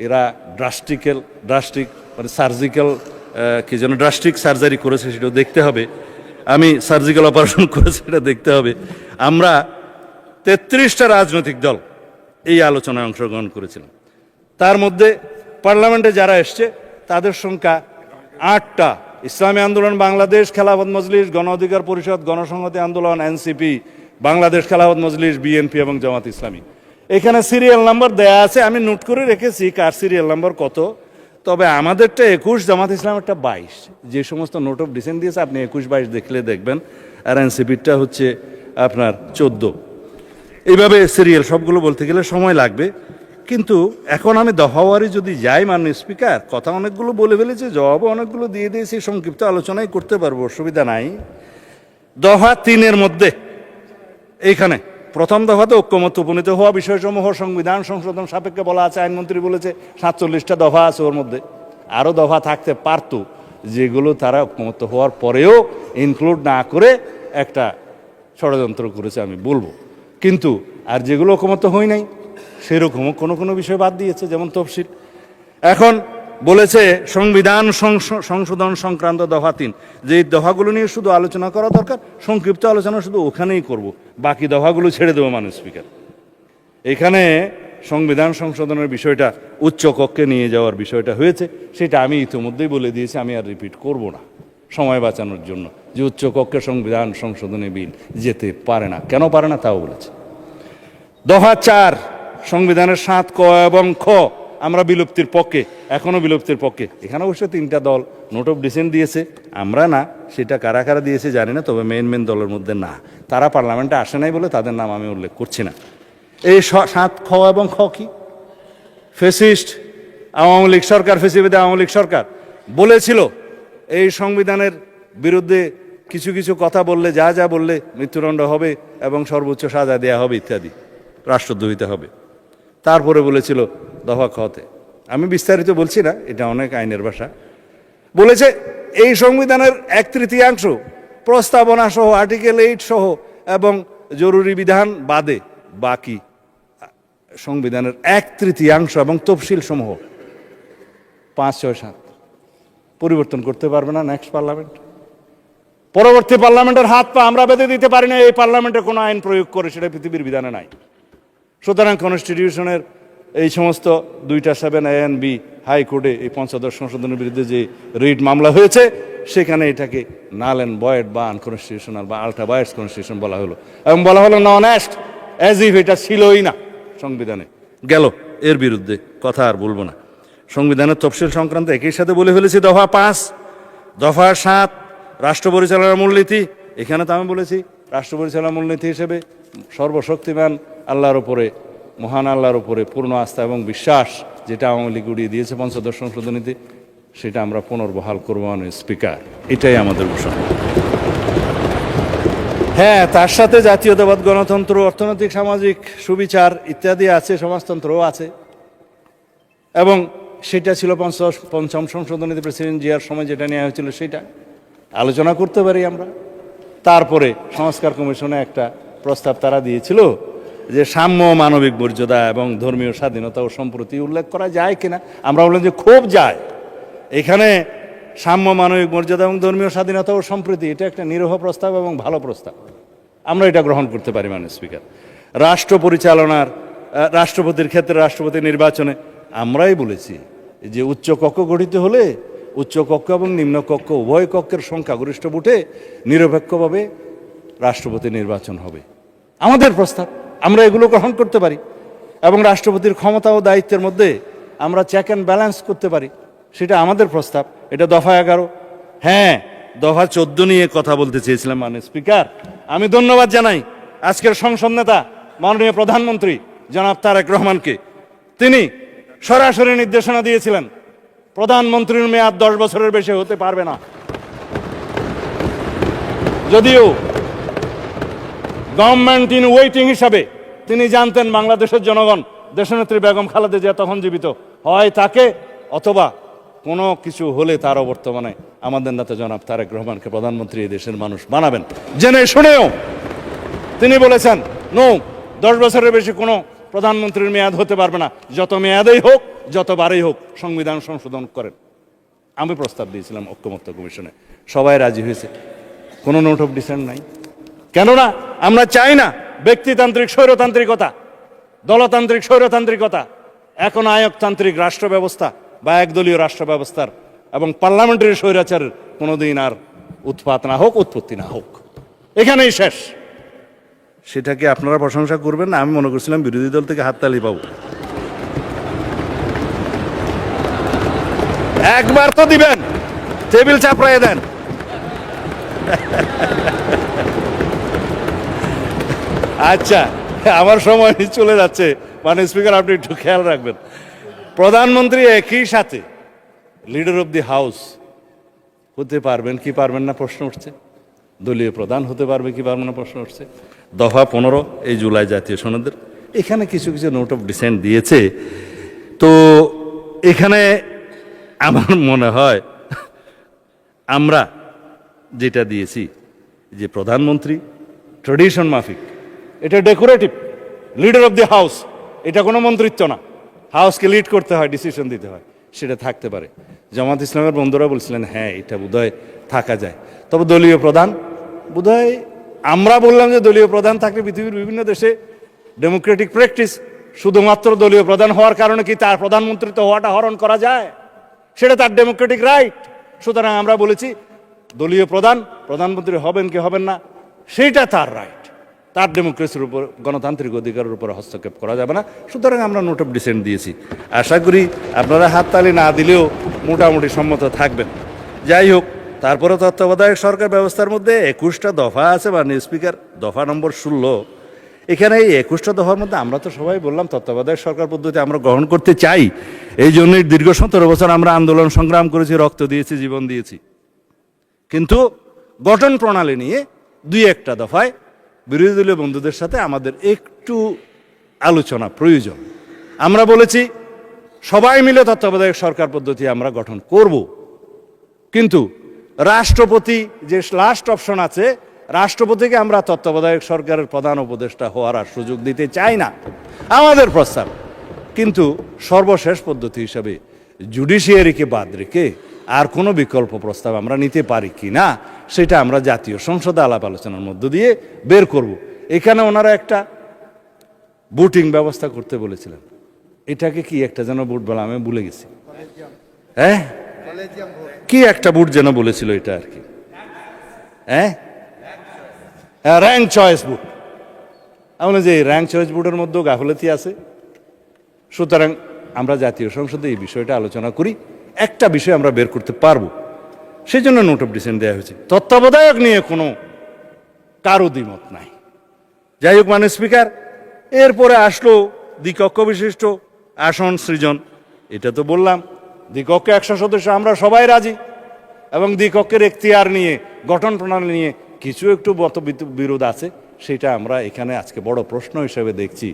এরা ড্রাস্টিক মানে সার্জিক্যাল কি যেন ড্রাস্টিক সার্জারি করেছে সেটাও দেখতে হবে। আমি সার্জিক্যাল অপারেশন করেছি সেটা দেখতে হবে। আমরা 33টা রাজনৈতিক দল এই আলোচনায় অংশগ্রহণ করেছিলাম। তার মধ্যে পার্লামেন্টে যারা এসছে তাদের সংখ্যা 8টা। ইসলামী আন্দোলন বাংলাদেশ, খেলাফত মজলিস, গণ অধিকার পরিষদ, গণসংহতি আন্দোলন, এনসিপি, বাংলাদেশ খেলাফত মজলিস, বিএনপি এবং জামাত ইসলামী। এখানে সিরিয়াল নাম্বার দেয়া আছে, আমি নোট করে রেখেছি কার সিরিয়াল নাম্বার কত। তবে আমাদেরটা 21, জামাত ইসলামেরটা 22। যে সমস্ত নোট অফ ডিসেন্ট দিয়েছে আপনি 21-22 দেখলে দেখবেন, আর এনসিপিরটা হচ্ছে আপনার 14। এইভাবে সিরিয়াল সবগুলো বলতে গেলে সময় লাগবে। কিন্তু এখন আমি দফাওয়ারি যদি যাই, মাননীয় স্পিকার, কথা অনেকগুলো বলে ফেলেছি, জবাবও অনেকগুলো দিয়ে দিয়েছি, সংক্ষিপ্ত আলোচনাই করতে পারবো, অসুবিধা নাই। দফা 3-এর মধ্যে এইখানে প্রথম দফাতে ঐক্যমত উপনীত হওয়া বিষয়সমূহ সংবিধান সংশোধন সাপেক্ষে বলা আছে। আইনমন্ত্রী বলেছে 47টা দফা আছে ওর মধ্যে, আরও দফা থাকতে পারত যেগুলো তারা ঐক্যমত হওয়ার পরেও ইনক্লুড না করে একটা ষড়যন্ত্র করেছে আমি বলবো। কিন্তু আর যেগুলো ঐক্যমত হয় নাই সেরকমও কোনো বিষয় বাদ দিয়েছে, যেমন তফসিল। এখন বলেছে সংবিধান সংশোধন সংক্রান্ত দফা 3, যে দফাগুলো নিয়ে শুধু আলোচনা করা দরকার, সংক্ষিপ্ত আলোচনা শুধু ওখানেই করব, বাকি দফাগুলো ছেড়ে দেবো মাননীয় স্পিকার। এখানে সংবিধান সংশোধনের বিষয়টা উচ্চ কক্ষে নিয়ে যাওয়ার বিষয়টা হয়েছে, সেটা আমি ইতিমধ্যেই বলে দিয়েছি, আমি আর রিপিট করব না সময় বাঁচানোর জন্য, যে উচ্চ কক্ষে সংবিধান সংশোধনী বিল যেতে পারে না। কেন পারে না তাও বলেছে। দফা 4, সংবিধানের 7 ক এবং খ আমরা বিলুপ্তির পক্ষে, এখনও বিলুপ্তির পক্ষে। এখানে অবশ্য 3টা দল নোট অফ ডিসেন্ট দিয়েছে, আমরা না। সেটা কারা কারা দিয়েছে জানি না, তবে মেন দলের মধ্যে না, তারা পার্লামেন্টে আসে নাই বলে তাদের নাম আমি উল্লেখ করছি না। এই 7 খ এবং খ কি? ফ্যাসিস্ট আওয়ামী লীগ সরকার, ফেসিবাদী আওয়ামী লীগ সরকার বলেছিল এই সংবিধানের বিরুদ্ধে কিছু কথা বললে, যা বললে মৃত্যুদণ্ড হবে এবং সর্বোচ্চ সাজা দেওয়া হবে ইত্যাদি, রাষ্ট্রদ্রোহিতা হবে। তারপরে বলেছিল দফা খতে, আমি বিস্তারিত বলছি না, এটা অনেক আইনের ভাষা, বলেছে এই সংবিধানের 1/3 প্রস্তাবনা সহ, আর্টিকেল 8 সহ এবং জরুরি বিধান বাদে বাকি সংবিধানের 1/3 এবং তফসিল সমূহ 5, 6, 7 পরিবর্তন করতে পারবে না নেক্সট পার্লামেন্ট। পরবর্তী পার্লামেন্টের হাত পা আমরা বেঁধে দিতে পারি না এই পার্লামেন্টে কোনো আইন প্রয়োগ করে, সেটা পৃথিবীর বিধানে নাই। সুতরাং কনস্টিটিউশনের এই সমস্ত 2টা 7A and B হাইকোর্টে এই পঞ্চদশ সংশোধনের বিরুদ্ধে যে রিট মামলা হয়েছে, সেখানে এটাকে নাল অ্যান্ড ভয়েড বা আনকনস্টিটিউশনাল বা আল্ট্রা ভায়োলেন্স কনস্টিটিউশন বলা হলো, এবং বলা হলো নন অ্যাস্ট, অ্যাজ ইফ এটা ছিলই না সংবিধানে। গেল, এর বিরুদ্ধে কথা আর বলবো না। সংবিধানের তফসিল সংক্রান্ত একই সাথে বলে ফেলেছি দফা 5। দফা 7 রাষ্ট্র পরিচালনার মূলনীতি, এখানে তো আমি বলেছি রাষ্ট্র পরিচালনার মূলনীতি হিসেবে সর্বশক্তিমান আল্লাহর উপরে, মহান আল্লাহর উপরে পূর্ণ আস্থা এবং বিশ্বাস, যেটা আওয়ামী লীগ উড়িয়ে দিয়েছে পঞ্চদশ সংশোধনীতে, সেটা আমরা পুনর্বহাল করব মাননীয় স্পিকার, এটাই আমাদের ঘোষণা। হ্যাঁ, তার সাথে জাতীয়তাবাদ, গণতন্ত্র, অর্থনৈতিক সামাজিক সুবিচার ইত্যাদি আছে, সমাজতন্ত্রও আছে, এবং সেটা ছিল পঞ্চম সংশোধনীতে প্রেসিডেন্ট জিয়ার সময় যেটা নেওয়া হয়েছিল, সেটা আলোচনা করতে পারি আমরা। তারপরে সংস্কার কমিশনে একটা প্রস্তাব তারা দিয়েছিল যে সাম্য, মানবিক মর্যাদা এবং ধর্মীয় স্বাধীনতা ও সম্প্রতি উল্লেখ করা যায় কিনা। আমরা বললাম যে খুব যায়, এখানে সাম্য, মানবিক মর্যাদা এবং ধর্মীয় স্বাধীনতা ও সম্প্রীতি, এটা একটা নিরীহ প্রস্তাব এবং ভালো প্রস্তাব, আমরা এটা গ্রহণ করতে পারি মাননীয় স্পিকার। রাষ্ট্র পরিচালনার, রাষ্ট্রপতির ক্ষেত্রে রাষ্ট্রপতি নির্বাচনে আমরাই বলেছি যে উচ্চ কক্ষ গঠিত হলে উচ্চ কক্ষ এবং নিম্ন কক্ষ উভয় কক্ষের সংখ্যাগরিষ্ঠ ভোটে নিরপেক্ষভাবে রাষ্ট্রপতি নির্বাচন হবে, আমাদের প্রস্তাব, আমরা এগুলো গ্রহণ করতে পারি। এবং রাষ্ট্রপতির ক্ষমতা ও দায়িত্বের মধ্যে আমরা চেক অ্যান্ড ব্যালেন্স করতে পারি, সেটা আমাদের প্রস্তাব। এটা দফা 11। হ্যাঁ, দফা 14 নিয়ে কথা বলতে চেয়েছিলাম মাননীয় স্পিকার। আমি ধন্যবাদ জানাই আজকের সংসদ নেতা মাননীয় প্রধানমন্ত্রী জনাব তারেক রহমানকে। তিনি সরাসরি নির্দেশনা দিয়েছিলেন প্রধানমন্ত্রীর মেয়াদ 10 বছরের বেশি হতে পারবে না। যদিও গভর্নমেন্ট ইন ওয়েটিং হিসাবে তিনি জানতেন বাংলাদেশের জনগণ, দেশনেত্রী বেগম খালেদা জিয়া তখন জীবিত, হয় তাকে অথবা কোনো কিছু হলে তারও বর্তমানে আমাদের নেতা জনাব তারেক রহমানকে প্রধানমন্ত্রী এই দেশের মানুষ বানাবেন। জেনে শুনেও তিনি বলেছেন নো, 10 বছরের বেশি কোনো প্রধানমন্ত্রীর মেয়াদ হতে পারবে না, যত মেয়াদেই হোক যতবারই হোক সংবিধান সংশোধন করেন। আমি প্রস্তাব দিয়েছিলাম ঐক্যমত্য কমিশনে, সবাই রাজি হয়েছে, কোনো নোট অফ ডিসেন্ট নাই। কেননা আমরা চাই না ব্যক্তিতান্ত্রিক স্বৈরতান্ত্রিকতা, দলতান্ত্রিক স্বৈরতান্ত্রিকতা, এখন আয়কতান্ত্রিক রাষ্ট্র ব্যবস্থা বা একদলীয় রাষ্ট্র ব্যবস্থার এবং পার্লামেন্টারি স্বৈরাচারের কোনোদিন আর উৎপাত না হোক, উৎপত্তি না হোক, এখানেই শেষ। সেটাকে আপনারা প্রশংসা করবেন না, আমি মনে করছিলাম বিরোধী দল থেকে হাততালি পাবো। একবার তো দিবেন, টেবিল চাপড়াইয়ে দেন। আচ্ছা, আমার সময় চলে যাচ্ছে, মানে স্পিকার আপনি একটু খেয়াল রাখবেন। প্রধানমন্ত্রী একই সাথে লিডার অফ দি হাউস হতে পারবেন কি পারবেন না প্রশ্ন উঠছে, দলীয় প্রধান হতে পারবে কি পারবে না প্রশ্ন উঠছে। দফা 15 এই জুলাই জাতীয় সনদের এখানে কিছু কিছু নোট অফ ডিসেন্ট দিয়েছে। তো এখানে আমার মনে হয় আমরা যেটা দিয়েছি যে প্রধানমন্ত্রী ট্রেডিশন মাফিক, এটা decorative, leader of the house, এটা কোনো মন্ত্রিত্ব না, হাউসকে লিড করতে হয়, ডিসিশন দিতে হয়, সেটা থাকতে পারে। জামাত ইসলামের বন্ধুরা বলছিলেন হ্যাঁ এটা বোধহয় থাকা যায়, তবে দলীয় প্রধান বোধহয়, আমরা বললাম যে দলীয় প্রধান থাকলে পৃথিবীর বিভিন্ন দেশে ডেমোক্রেটিক প্র্যাকটিস, শুধুমাত্র দলীয় প্রধান হওয়ার কারণে কি তার প্রধানমন্ত্রিত্ব হওয়াটা হরণ করা যায়? সেটা তার ডেমোক্রেটিক রাইট। সুতরাং আমরা বলেছি দলীয় প্রধান প্রধানমন্ত্রী হবেন কি হবেন না সেইটা তার রাইট, তার ডেমোক্রেসির উপর, গণতান্ত্রিক অধিকারের উপর হস্তক্ষেপ করা যাবে না। সুতরাং আমরা নোট অফ ডিসেন্ট দিয়েছি। আশা করি আপনারা হাততালি না দিলেও মোটামুটি সম্মত থাকবেন। যাই হোক, তারপরে তত্ত্বাবধায়ক সরকার ব্যবস্থার মধ্যে 21টা দফা আছে, মানে স্পিকার দফা নম্বর 16। এখানে এই 21টা দফার মধ্যে আমরা তো সবাই বললাম তত্ত্বাবধায়ক সরকার পদ্ধতি আমরা গ্রহণ করতে চাই। এই জন্যই দীর্ঘ 17 বছর আমরা আন্দোলন সংগ্রাম করেছি, রক্ত দিয়েছি, জীবন দিয়েছি। কিন্তু গঠন প্রণালী নিয়ে 2-1টা দফায় বিরোধী দলীয় বন্ধুদের সাথে আমাদের একটু আলোচনা প্রয়োজন। আমরা বলেছি সবাই মিলে তত্ত্বাবধায়ক সরকার পদ্ধতি আমরা গঠন করব, কিন্তু রাষ্ট্রপতি যে লাস্ট অপশন আছে, রাষ্ট্রপতিকে আমরা তত্ত্বাবধায়ক সরকারের প্রধান উপদেষ্টা হওয়ার আর সুযোগ দিতে চাই না, আমাদের প্রস্তাব। কিন্তু সর্বশেষ পদ্ধতি হিসাবে জুডিশিয়ারিকে বাদ রেখে আর কোনো বিকল্প প্রস্তাব আমরা নিতে পারি কি না সেটা আমরা জাতীয় সংসদে আলাপ আলোচনার মধ্য দিয়ে বের করব। এখানে ওনারা একটা ভোটিং ব্যবস্থা করতে বলেছিলেন, এটাকে কি একটা যেন ভোট বলা, আমি ভুলে গেছি, হ্যাঁ কি একটা ভোট যেন বলেছিল এটা আর কি, হ্যাঁ র্যাঙ্ক চয়েস ভোট। আমরা যে র্যাঙ্ক চয়েস ভোটের মধ্যেও গাফলতি আছে। সুতরাং আমরা জাতীয় সংসদে এই বিষয়টা আলোচনা করি, একটা বিষয় আমরা বের করতে পারবো, সেই জন্য নোট অফ ডিসেন্ট দেওয়া হয়েছে। তত্ত্বাবধায়ক নিয়ে কোনো কারো দ্বিমত নাই। যাই হোক, মানে স্পিকার, এরপরে আসলো দ্বিকক্ষ বিশিষ্ট আসন সৃজন। এটা তো বললাম দ্বিকক্ষে 100 সদস্য, আমরা সবাই রাজি, এবং দ্বিকক্ষের এখতিয়ার নিয়ে, গঠন প্রণালী নিয়ে কিছু একটু বিরোধ আছে, সেটা আমরা এখানে আজকে বড় প্রশ্ন হিসেবে দেখছি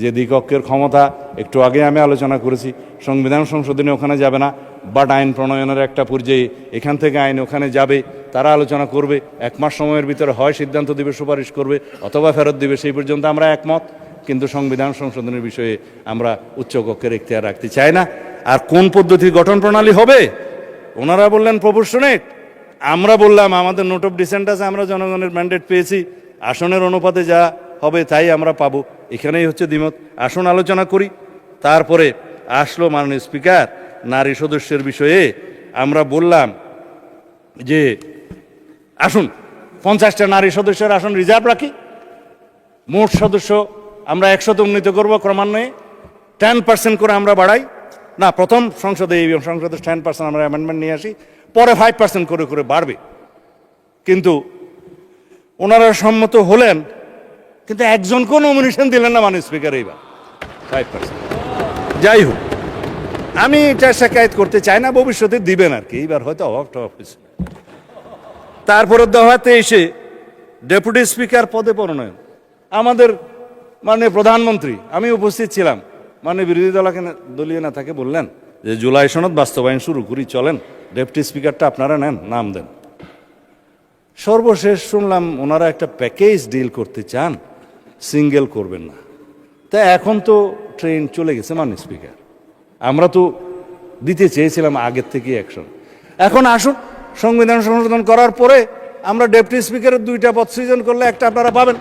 যে দ্বিকক্ষের ক্ষমতা, একটু আগে আমি আলোচনা করেছি, সংবিধান সংশোধনী ওখানে যাবে না, বাট আইন প্রণয়নের একটা পর্যায়ে এখান থেকে আইন ওখানে যাবে, তারা আলোচনা করবে, 1 মাস সময়ের ভিতরে হয় সিদ্ধান্ত দিবে, সুপারিশ করবে, অথবা ফেরত দিবে, সেই পর্যন্ত আমরা একমত। কিন্তু সংবিধান সংশোধনের বিষয়ে আমরা উচ্চকক্ষের এখতিয়ার রাখতে চাই না। আর কোন পদ্ধতি গঠন প্রণালী হবে, ওনারা বললেন প্রপোর্শনেট, আমরা বললাম আমাদের নোট অফ ডিসেন্ট আছে, আমরা জনগণের ম্যান্ডেট পেয়েছি, আসনের অনুপাতে যা হবে তাই আমরা পাবো, এখানেই হচ্ছে দ্বিমত। আসন আলোচনা করি। তারপরে আসলো মাননীয় স্পিকার নারী সদস্যের বিষয়ে। আমরা বললাম যে আসুন 50টা নারী সদস্যের আসন রিজার্ভ রাখি, মোট সদস্য আমরা 100তে উন্নীত করবো, ক্রমান্বয়ে 10% করে আমরা বাড়াই না, প্রথম সংসদে, এই সংসদে 10% আমরা অ্যামেন্ডমেন্ট নিয়ে আসি, পরে 5% করে করে বাড়বে। কিন্তু ওনারা সম্মত হলেন, কিন্তু একজনকেও নমিনেশন দিলেন না মাননীয় স্পিকার এইবার 5%। যাই হোক, আমি এটা শিকায়ত করতে চাই না, ভবিষ্যতে দিবেন আর কি, এইবার হয়তো অভাবটা অফিস। তারপরে দফাতে এসে ডেপুটি স্পিকার পদে প্রণয়ন, আমাদের মাননীয় প্রধানমন্ত্রী, আমি উপস্থিত ছিলাম, মানে বিরোধী দলীয় নেতাকে বললেন যে জুলাই সনদ বাস্তবায়ন শুরু করি, চলেন ডেপুটি স্পিকারটা আপনারা নেন, নাম দেন। সর্বশেষ শুনলাম ওনারা একটা প্যাকেজ ডিল করতে চান, সিঙ্গেল করবেন না। তা এখন তো ট্রেন চলে গেছে মাননীয় স্পিকার, আমরা তো দিতে চেয়েছিলাম আগের থেকে অ্যাকশন। এখন আসুন সংবিধান সংশোধন করার পরে আমরা ডেপুটি স্পিকারের 2টা পদ সৃজন করলে একটা আপনারা পাবেন,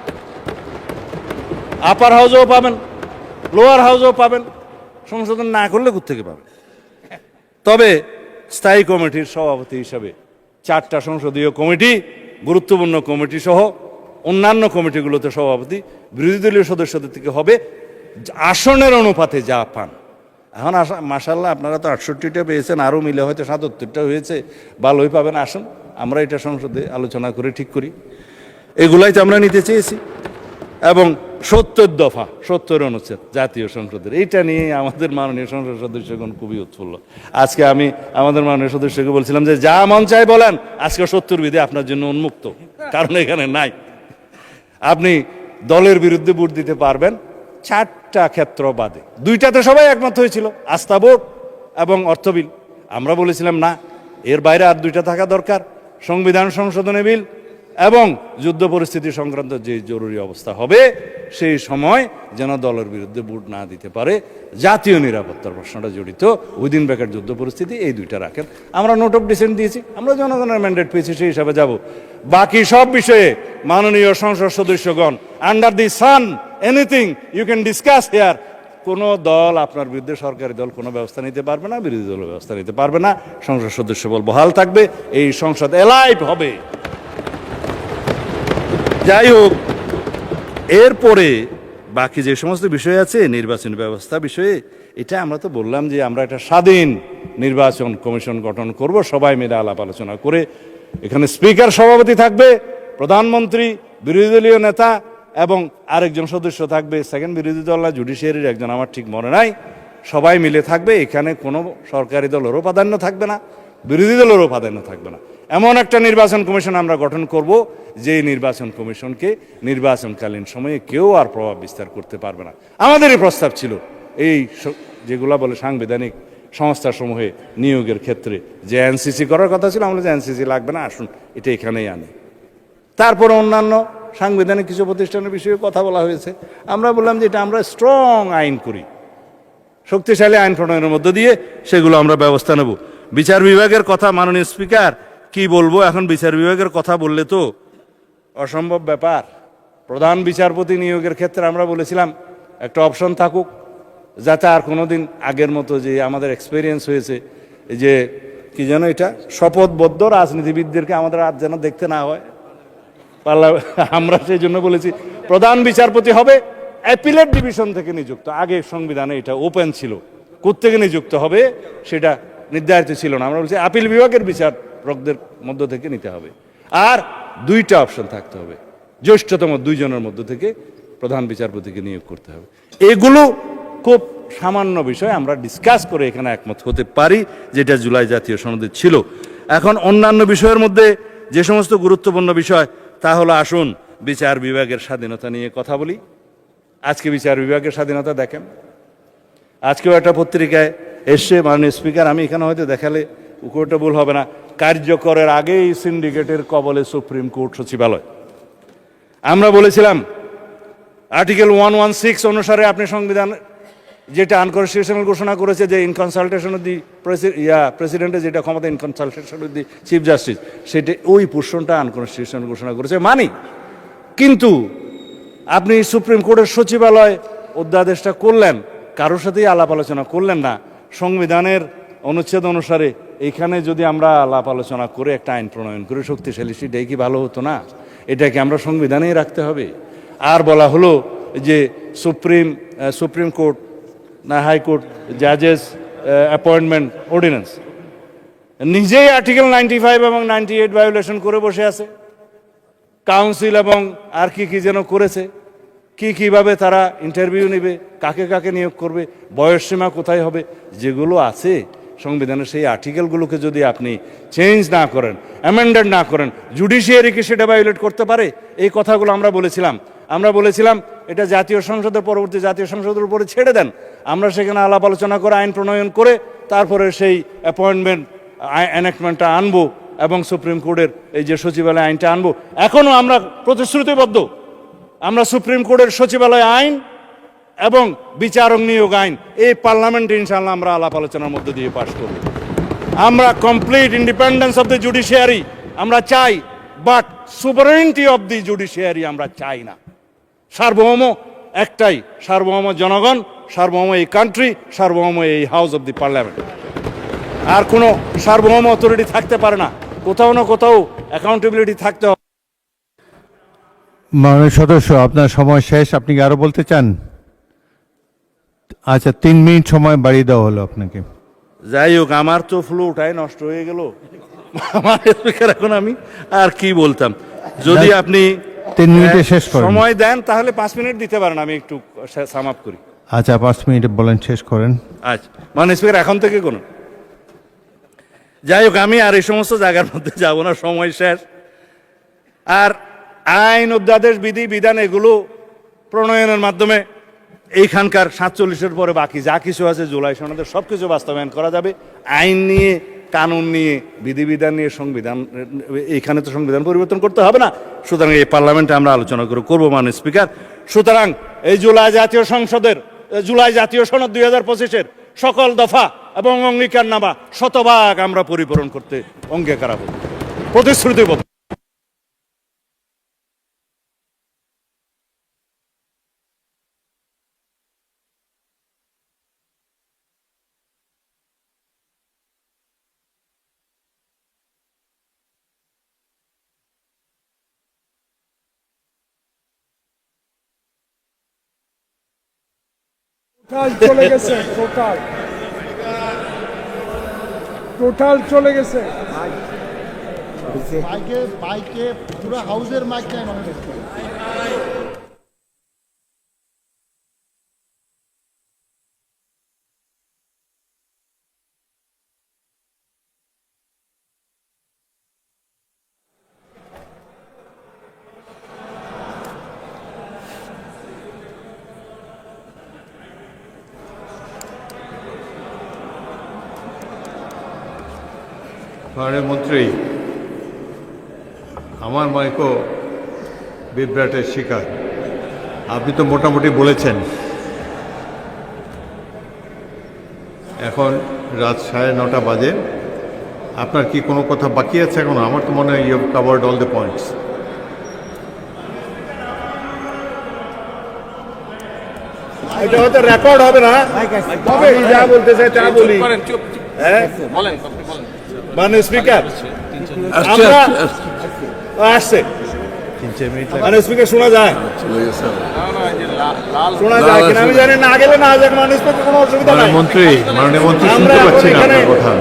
আপার হাউসেও পাবেন, লোয়ার হাউসেও পাবেন। সংশোধন না করলে কোত্থেকে পাবেন? তবে স্থায়ী কমিটির সভাপতি হিসাবে 4টা সংসদীয় কমিটি, গুরুত্বপূর্ণ কমিটি সহ অন্যান্য কমিটিগুলোতে সভাপতি বিরোধী দলীয় সদস্যদের থেকে হবে আসনের অনুপাতে যা পান। এখন মাশাল্লাহ আপনারা তো 68টা পেয়েছেন, আরও মিলে হয়তো 77টা হয়েছে, ভালোই পাবেন। আসুন আমরা এটা সংসদে আলোচনা করে ঠিক করি। এগুলাই তো আমরা নিতে চেয়েছি। এবং 70 দফা 70 অনুচ্ছেদ জাতীয় সংসদের, এইটা নিয়ে আমাদের মাননীয় সংসদ সদস্যগণ খুবই উৎফুল্ল। আজকে আমি আমাদের মাননীয় সদস্যকে বলছিলাম যে যা মন চাই বলেন, আজকে 70 বিধি আপনার জন্য উন্মুক্ত, কারণ এখানে নাই। আপনি দলের বিরুদ্ধে ভোট দিতে পারবেন 4টা ক্ষেত্র বাদে। 2টাতে সবাই একমত হয়েছিল, আস্থা ভোট এবং অর্থ বিল। আমরা বলেছিলাম না, এর বাইরে আর 2টা থাকা দরকার, সংবিধান সংশোধনী বিল এবং যুদ্ধ পরিস্থিতি সংক্রান্ত যে জরুরি অবস্থা হবে সেই সময় যেন দলের বিরুদ্ধে ভোট না দিতে পারে। জাতীয় নিরাপত্তার প্রশ্নটা জড়িত, উইদিন ব্র্যাকেট যুদ্ধ পরিস্থিতি, এই 2টা রাখেন। আমরা নোট অফ ডিসেন্ট দিয়েছি, আমরা জনগণের ম্যান্ডেট পেয়েছি, সেই হিসাবে যাব। বাকি সব বিষয়ে মাননীয় সংসদ সদস্যগণ, under the sun anything you can discuss here. কোনো দল আপনার বিরুদ্ধে, সরকারি দল কোনো ব্যবস্থা নিতে পারবে না, বিরোধী দল ব্যবস্থা নিতে পারবে না। সংসদ সদস্য বল বহাল থাকবে, এই সংসদ এলাইভ হবে। যাই হোক, এরপরে বাকি যে সমস্ত বিষয় আছে নির্বাচন ব্যবস্থা বিষয়ে, এটা আমরা তো বললাম যে আমরা একটা স্বাধীন নির্বাচন কমিশন গঠন করব, সবাই মিলে আলাপ আলোচনা করে। এখানে স্পিকার সভাপতি থাকবে, প্রধানমন্ত্রী, বিরোধী দলীয় নেতা এবং আরেকজন সদস্য থাকবে সেকেন্ড বিরোধী দল না জুডিশিয়ারির একজন, আমার ঠিক মনে নাই। সবাই মিলে থাকবে। এখানে কোনো সরকারি দলেরও প্রাধান্য থাকবে না, বিরোধী দলেরও প্রাধান্য থাকবে না। এমন একটা নির্বাচন কমিশন আমরা গঠন করব যে নির্বাচন কমিশনকে নির্বাচনকালীন সময়ে কেউ আর প্রভাব বিস্তার করতে পারবে না। আমাদেরই প্রস্তাব ছিল এই যেগুলা বলে সাংবিধানিক সংস্থাসমূহে নিয়োগের ক্ষেত্রে যে এনসিসি করার কথা ছিল, আমরা যে এনসিসি লাগবে না, আসুন এটা এখানেই আনি। তারপর অন্যান্য সাংবিধানিক কিছু প্রতিষ্ঠানের বিষয়ে কথা বলা হয়েছে। আমরা বললাম যে এটা আমরা স্ট্রং আইন করি, শক্তিশালী আইন প্রণয়নের মধ্য দিয়ে সেগুলো আমরা ব্যবস্থা নেব। বিচার বিভাগের কথা মাননীয় স্পিকার কি বলবো, এখন বিচার বিভাগের কথা বললে তো অসম্ভব ব্যাপার। প্রধান বিচারপতি নিয়োগের ক্ষেত্রে আমরা বলেছিলাম একটা অপশন থাকুক, যাতে আর কোনোদিন আগের মতো যে আমাদের এক্সপিরিয়েন্স হয়েছে যে কি যেন এটা শপথবদ্ধ রাজনীতিবিদদেরকে আমাদের আর যেন দেখতে না হয় আমরা সেই জন্য বলেছি প্রধান বিচারপতি হবে অ্যাপিলেট ডিভিশন থেকে নিযুক্ত। আগে সংবিধানে এটা ওপেন ছিল, কোত্থেকে নিযুক্ত হবে সেটা নির্ধারিত ছিল না। আমরা বলছি আপিল বিভাগের বিচারকদের মধ্য থেকে নিতে হবে। আর 2টা অপশন থাকতে হবে, জ্যেষ্ঠতম 2 জনের মধ্য থেকে প্রধান বিচারপতিকে নিয়োগ করতে হবে। এগুলো খুব সামান্য বিষয়, আমরা ডিসকাস করে এখানে একমত হতে পারি, যেটা জুলাই জাতীয় সনদে ছিল। এখন অন্যান্য বিষয়ের মধ্যে যে সমস্ত গুরুত্বপূর্ণ বিষয়, তা হলো আসুন বিচার বিভাগের স্বাধীনতা নিয়ে কথা বলি। আজকে বিচার বিভাগের স্বাধীনতা দেখেন, আজকেও একটা পত্রিকায় এসছে, মাননীয় স্পিকার আমি এখানে হয়তো দেখালে উকোটা ভুল হবে না, কার্যকরের আগেই সিন্ডিকেটের কবলে সুপ্রিম কোর্ট সচিবালয়। আমরা বলেছিলাম আর্টিকেল 116 অনুসারে আপনি সংবিধান যেটা আনকনস্টিটিউশনাল ঘোষণা করেছে, যে ইন কনসালটেশন অফ দি প্রেসিডেন্টের যেটা ক্ষমতা, in consultation of the chief justice, সেটা ওই পোর্শনটা আনকনস্টিটিউশনাল ঘোষণা করেছে মানি। কিন্তু আপনি সুপ্রিম কোর্টের সচিবালয় অধ্যাদেশটা করলেন, কারোর সাথেই আলাপ আলোচনা করলেন না। সংবিধানের অনুচ্ছেদ অনুসারে এখানে যদি আমরা আলাপ আলোচনা করে একটা আইন প্রণয়ন করে শক্তিশালী, সেটাই কি ভালো হতো না? এটাকে আমরা সংবিধানেই রাখতে হবে। আর বলা হলো যে সুপ্রিম কোর্ট না হাইকোর্ট জাজেস অ্যাপয়েন্টমেন্ট অর্ডিন্যান্স নিজেই আর্টিকেল 95 এবং 98 ভায়োলেশন করে বসে আছে। কাউন্সিল এবং আর কি যেন করেছে, কিভাবে তারা ইন্টারভিউ নেবে, কাকে কাকে নিয়োগ করবে, বয়সসীমা কোথায় হবে, যেগুলো আছে সংবিধানের সেই আর্টিকেলগুলোকে যদি আপনি চেঞ্জ না করেন, অ্যামেন্ডেড না করেন, জুডিশিয়ারিকে সেটা ভায়োলেট করতে পারে। এই কথাগুলো আমরা বলেছিলাম এটা জাতীয় সংসদের পরবর্তী জাতীয় সংসদের উপরে ছেড়ে দেন। আমরা সেখানে আলাপ আলোচনা করে আইন প্রণয়ন করে তারপরে সেই অ্যাপয়েন্টমেন্ট এনাক্টমেন্টটা আনবো এবং সুপ্রিম কোর্টের এই যে সচিবালয় আইনটা আনবো। এখনও আমরা প্রতিশ্রুতিবদ্ধ, আমরা সুপ্রিম কোর্টের সচিবালয় আইন এবং বিচারক নিয়োগ আইন এই পার্লামেন্টে ইনশাআল্লাহ আমরা আলাপ আলোচনার মধ্যে দিয়ে পাশ করব। আমরা complete independence of the judiciary আমরা চাই, বাট সুপারিনিটি অফ দি জুডিশিয়ারি আমরা চাই না। সার্বভৌম একটাই, সার্বভৌম জনগণ, সার্বভৌম এই কান্ট্রি, সার্বভৌম এই হাউস অফ দি পার্লামেন্ট। আর কোনো সার্বভৌম অথরিটি থাকতে পারে না, কোথাও না কোথাও অ্যাকাউন্টেবিলিটি থাকতে হবে। মাননীয় সদস্য, আপনার সময় শেষ, আপনি কি আরো বলতে চান? আচ্ছা, 3 মিনিট সময় বাড়িয়ে দেওয়া হলো আপনাকে। যাই হোক, আমার তো ফ্লুটাই নষ্ট হয়ে গেল। আমার স্পিকার, এখন আমি আর কি বলতাম, যদি আপনি 3 মিনিটে শেষ করেন। সময় দেন তাহলে 5 মিনিট দিতে পারেন, আমি একটু সাম আপ করি। আচ্ছা, 5 মিনিটে বলেন, শেষ করেন। আচ্ছা, মানে স্পিকার এখন থেকে কোনো, যাই হোক, আমি আর এই সমস্ত জায়গার মধ্যে যাব না, সময় শেষ। আর আইন, অধ্যাদেশ, বিধি বিধান এগুলো প্রণয়নের মাধ্যমে এইখানকার 47-এর পরে বাকি যা কিছু আছে জুলাই সনদের সব কিছু বাস্তবায়ন করা যাবে। আইন নিয়ে, কানুন নিয়ে, বিধিবিধান নিয়ে, সংবিধান, এইখানে তো সংবিধান পরিবর্তন করতে হবে না, সুতরাং এই পার্লামেন্টে আমরা আলোচনা করবো মাননীয় স্পিকার। সুতরাং এই জুলাই জাতীয় সনদ 2025-এর সকল দফা এবং অঙ্গীকারনামা শতভাগ আমরা পরিপূরণ করতে অঙ্গীকারাবো, প্রতিশ্রুতিবদ্ধ। টোটাল চলে গেছে, টোটাল চলে গেছে। মাইকে পুরো হাউসের মাইক নাই আমাদের। মাননীয় মন্ত্রী, আমার মাইকও বিভ্রাটের শিকার। আপনি তো মোটামুটি বলেছেন। এখন রাত 9:30 বাজে। আপনার কি কোনো কথা বাকি আছে এখন? আমার তো মনে হয় you have covered all the points. এটা হয়তো রেকর্ড হবে না, তবে যা বলতে চাই তা বলি। হ্যাঁ, মানে স্পিকার, আমরা আসছে মানে স্পিকার শোনা যায়, শোনা যায় কিনা আমি জানি না, গেলে না যাক, মানে স্পিকার কোনো অসুবিধা নাই। মাননীয় মন্ত্রী আমরা শুনতে পাচ্ছি না এখানে আপনার কথা।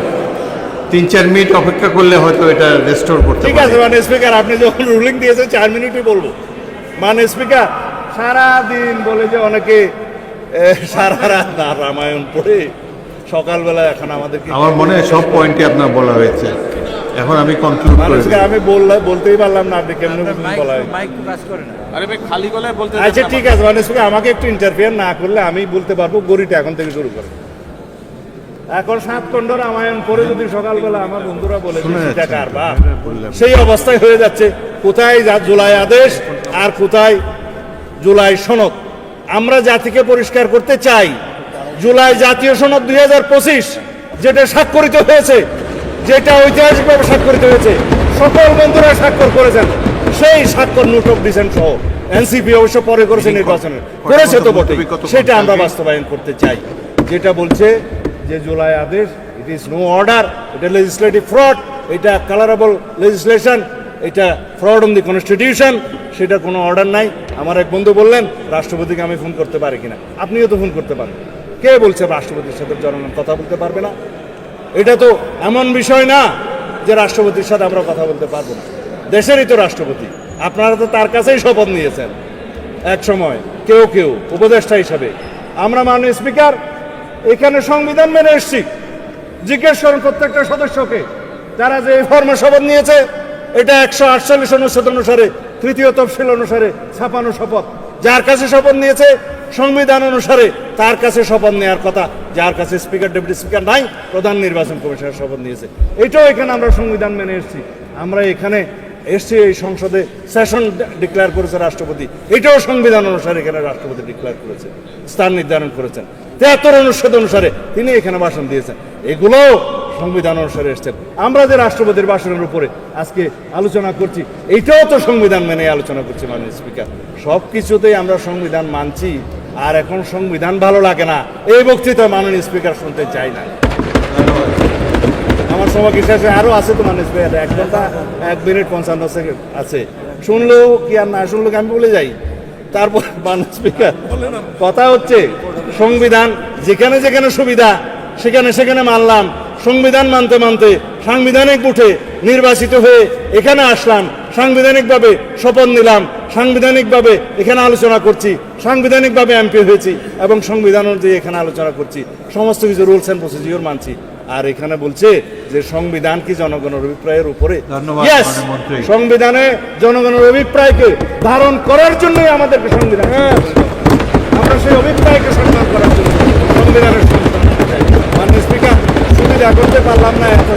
3-4 মিনিট অপেক্ষা করলে হয়তো এটা রেস্টোর করতে ঠিক পারে। আছে মানে স্পিকার, আপনি যখন রুলিং দিয়েছেন 4 মিনিটই বলবো। মানে স্পিকার, সারাদিন বলে যে অনেকে সারা রাত রামায়ণ পড়ে সকালবেলা, এখন আমাদের আমার মনে হয় সব পয়েন্টই আপনার বলা হয়েছে। এখন আমি কনক্লুড করে দিই। আমি বলতেই পারলাম না, আপনি কেমন বলা হয়। আরে ভাই, খালি গলায় বলতে আচ্ছা ঠিক আছে, মানে আমাকে একটু ইন্টারফেয়ার না করলে আমি বলতে পারবো। গড়িটা এখন থেকে শুরু করে, এখন 7 খণ্ড রামায়ণ পড়ে যদি সকালবেলা আমার বন্ধুরা বলে সেটা কারবার, সেই অবস্থায় হয়ে যাচ্ছে। কোথায় জুলাই আদেশ আর কোথায় জুলাই সনদ? আমরা জাতিকে পরিষ্কার করতে চাই, জুলাই জাতীয় সনদ 2025 যেটা স্বাক্ষরিত হয়েছে, যেটা ঐতিহাসিকভাবে স্বাক্ষরিত হয়েছে, সকল বন্ধুরা স্বাক্ষর করেছেন, সেই স্বাক্ষর নোট অফ ডিসেন্ট সহ এনসিপি অবশ্য পরে করেছে, নির্বাচনের করেছে তো বটে, সেটা আমরা বাস্তবায়ন করতে চাই। যেটা বলছে যে জুলাই আদেশ, ইট ইজ নো অর্ডার, এটা লেজিসলেটিভ ফ্রড, এটা কালারেবল লেজিসলেশন, এটা ফ্রড অন দি কনস্টিটিউশন, সেটা কোনো অর্ডার নাই। আমার এক বন্ধু বললেন রাষ্ট্রপতিকে আমি ফোন করতে পারি কিনা, আপনিও তো ফোন করতে পারেন। কে বলছে রাষ্ট্রপতির সাথে জনগণ কথা বলতে পারবে না? এটা তো এমন বিষয় না যে রাষ্ট্রপতির সাথে আমরা কথা বলতে পারবো না, দেশেরই তো রাষ্ট্রপতি। আপনারা তো তার কাছেই শপথ নিয়েছেন এক সময়, কেউ কেউ উপদেষ্টা হিসাবে। আমরা মাননীয় স্পিকার এখানে সংবিধান মেনে এসেছি। জিজ্ঞেস করুন প্রত্যেকটা সদস্যকে, তারা যে ফর্মে শপথ নিয়েছে, এটা 148 অনুচ্ছেদ অনুসারে, 3য় তফসিল অনুসারে ছাপানো শপথ। যার কাছে শপথ নিয়েছে সংবিধান অনুসারে, তার কাছে শপথ নেওয়ার কথা। যার কাছে স্পিকার, ডেপুটি স্পিকার নাই, প্রধান নির্বাচন কমিশনার শপথ নিয়েছে। এটাও এখানে আমরা সংবিধান মেনে এসেছি। আমরা এখানে এসছে এই সংসদে সেশন ডিক্লেয়ার করেছে রাষ্ট্রপতি, এটাও সংবিধান অনুসারে এখানে রাষ্ট্রপতি ডিক্লেয়ার করেছে, স্থান নির্ধারণ করেছেন। 73 অনুচ্ছেদ অনুসারে তিনি এখানে ভাষণ দিয়েছেন, এগুলো সংবিধান অনুসারে এসছেন। আমরা যে রাষ্ট্রপতির ভাষণের উপরে আজকে আলোচনা করছি, এইটাও তো সংবিধান মেনে আলোচনা করছি মাননীয় স্পিকার। সব কিছুতেই আমরা সংবিধান মানছি, আর এখন সংবিধান ভালো লাগে না এই বক্তৃতা মাননীয় স্পিকার শুনতে চাই না। আমার সময় কি শেষে আরও আছে তো মাননীয় স্পিকার, 1 ঘন্টা 1 মিনিট 55 সেকেন্ড আছে, শুনলেও কি আর না শুনলেও কি আমি বলে যাই। তারপর মাননীয় স্পিকার, কথা হচ্ছে সংবিধান যেখানে যেখানে সুবিধা সেখানে সেখানে মানলাম, সংবিধান মানতে মানতে সাংবিধানিক উঠে নির্বাচিত হয়ে এখানে আসলাম, সাংবিধানিকভাবে শপথ নিলাম, সাংবিধানিকভাবে এখানে আলোচনা করছি, সাংবিধানিকভাবে এমপি হয়েছি এবং সংবিধান অনুযায়ী এখানে আলোচনা করছি, সমস্ত কিছু রুলস অ্যান্ড প্রসিডিওর মানছি। আর এখানে বলছে যে সংবিধান কি জনগণের অভিপ্রায়ের উপরে? ধন্যবাদ, Yes, মাননীয় মন্ত্রী। সংবিধানে জনগণের অভিপ্রায়কে ধারণ করার জন্যই আমাদেরকে সংবিধান, আমরা সেই অভিপ্রায়কে সম্মান করার জন্য সংবিধানের সংশোধন করতে চাই। মাননীয় স্পিকার, সুবিধা করতে পারলাম না এত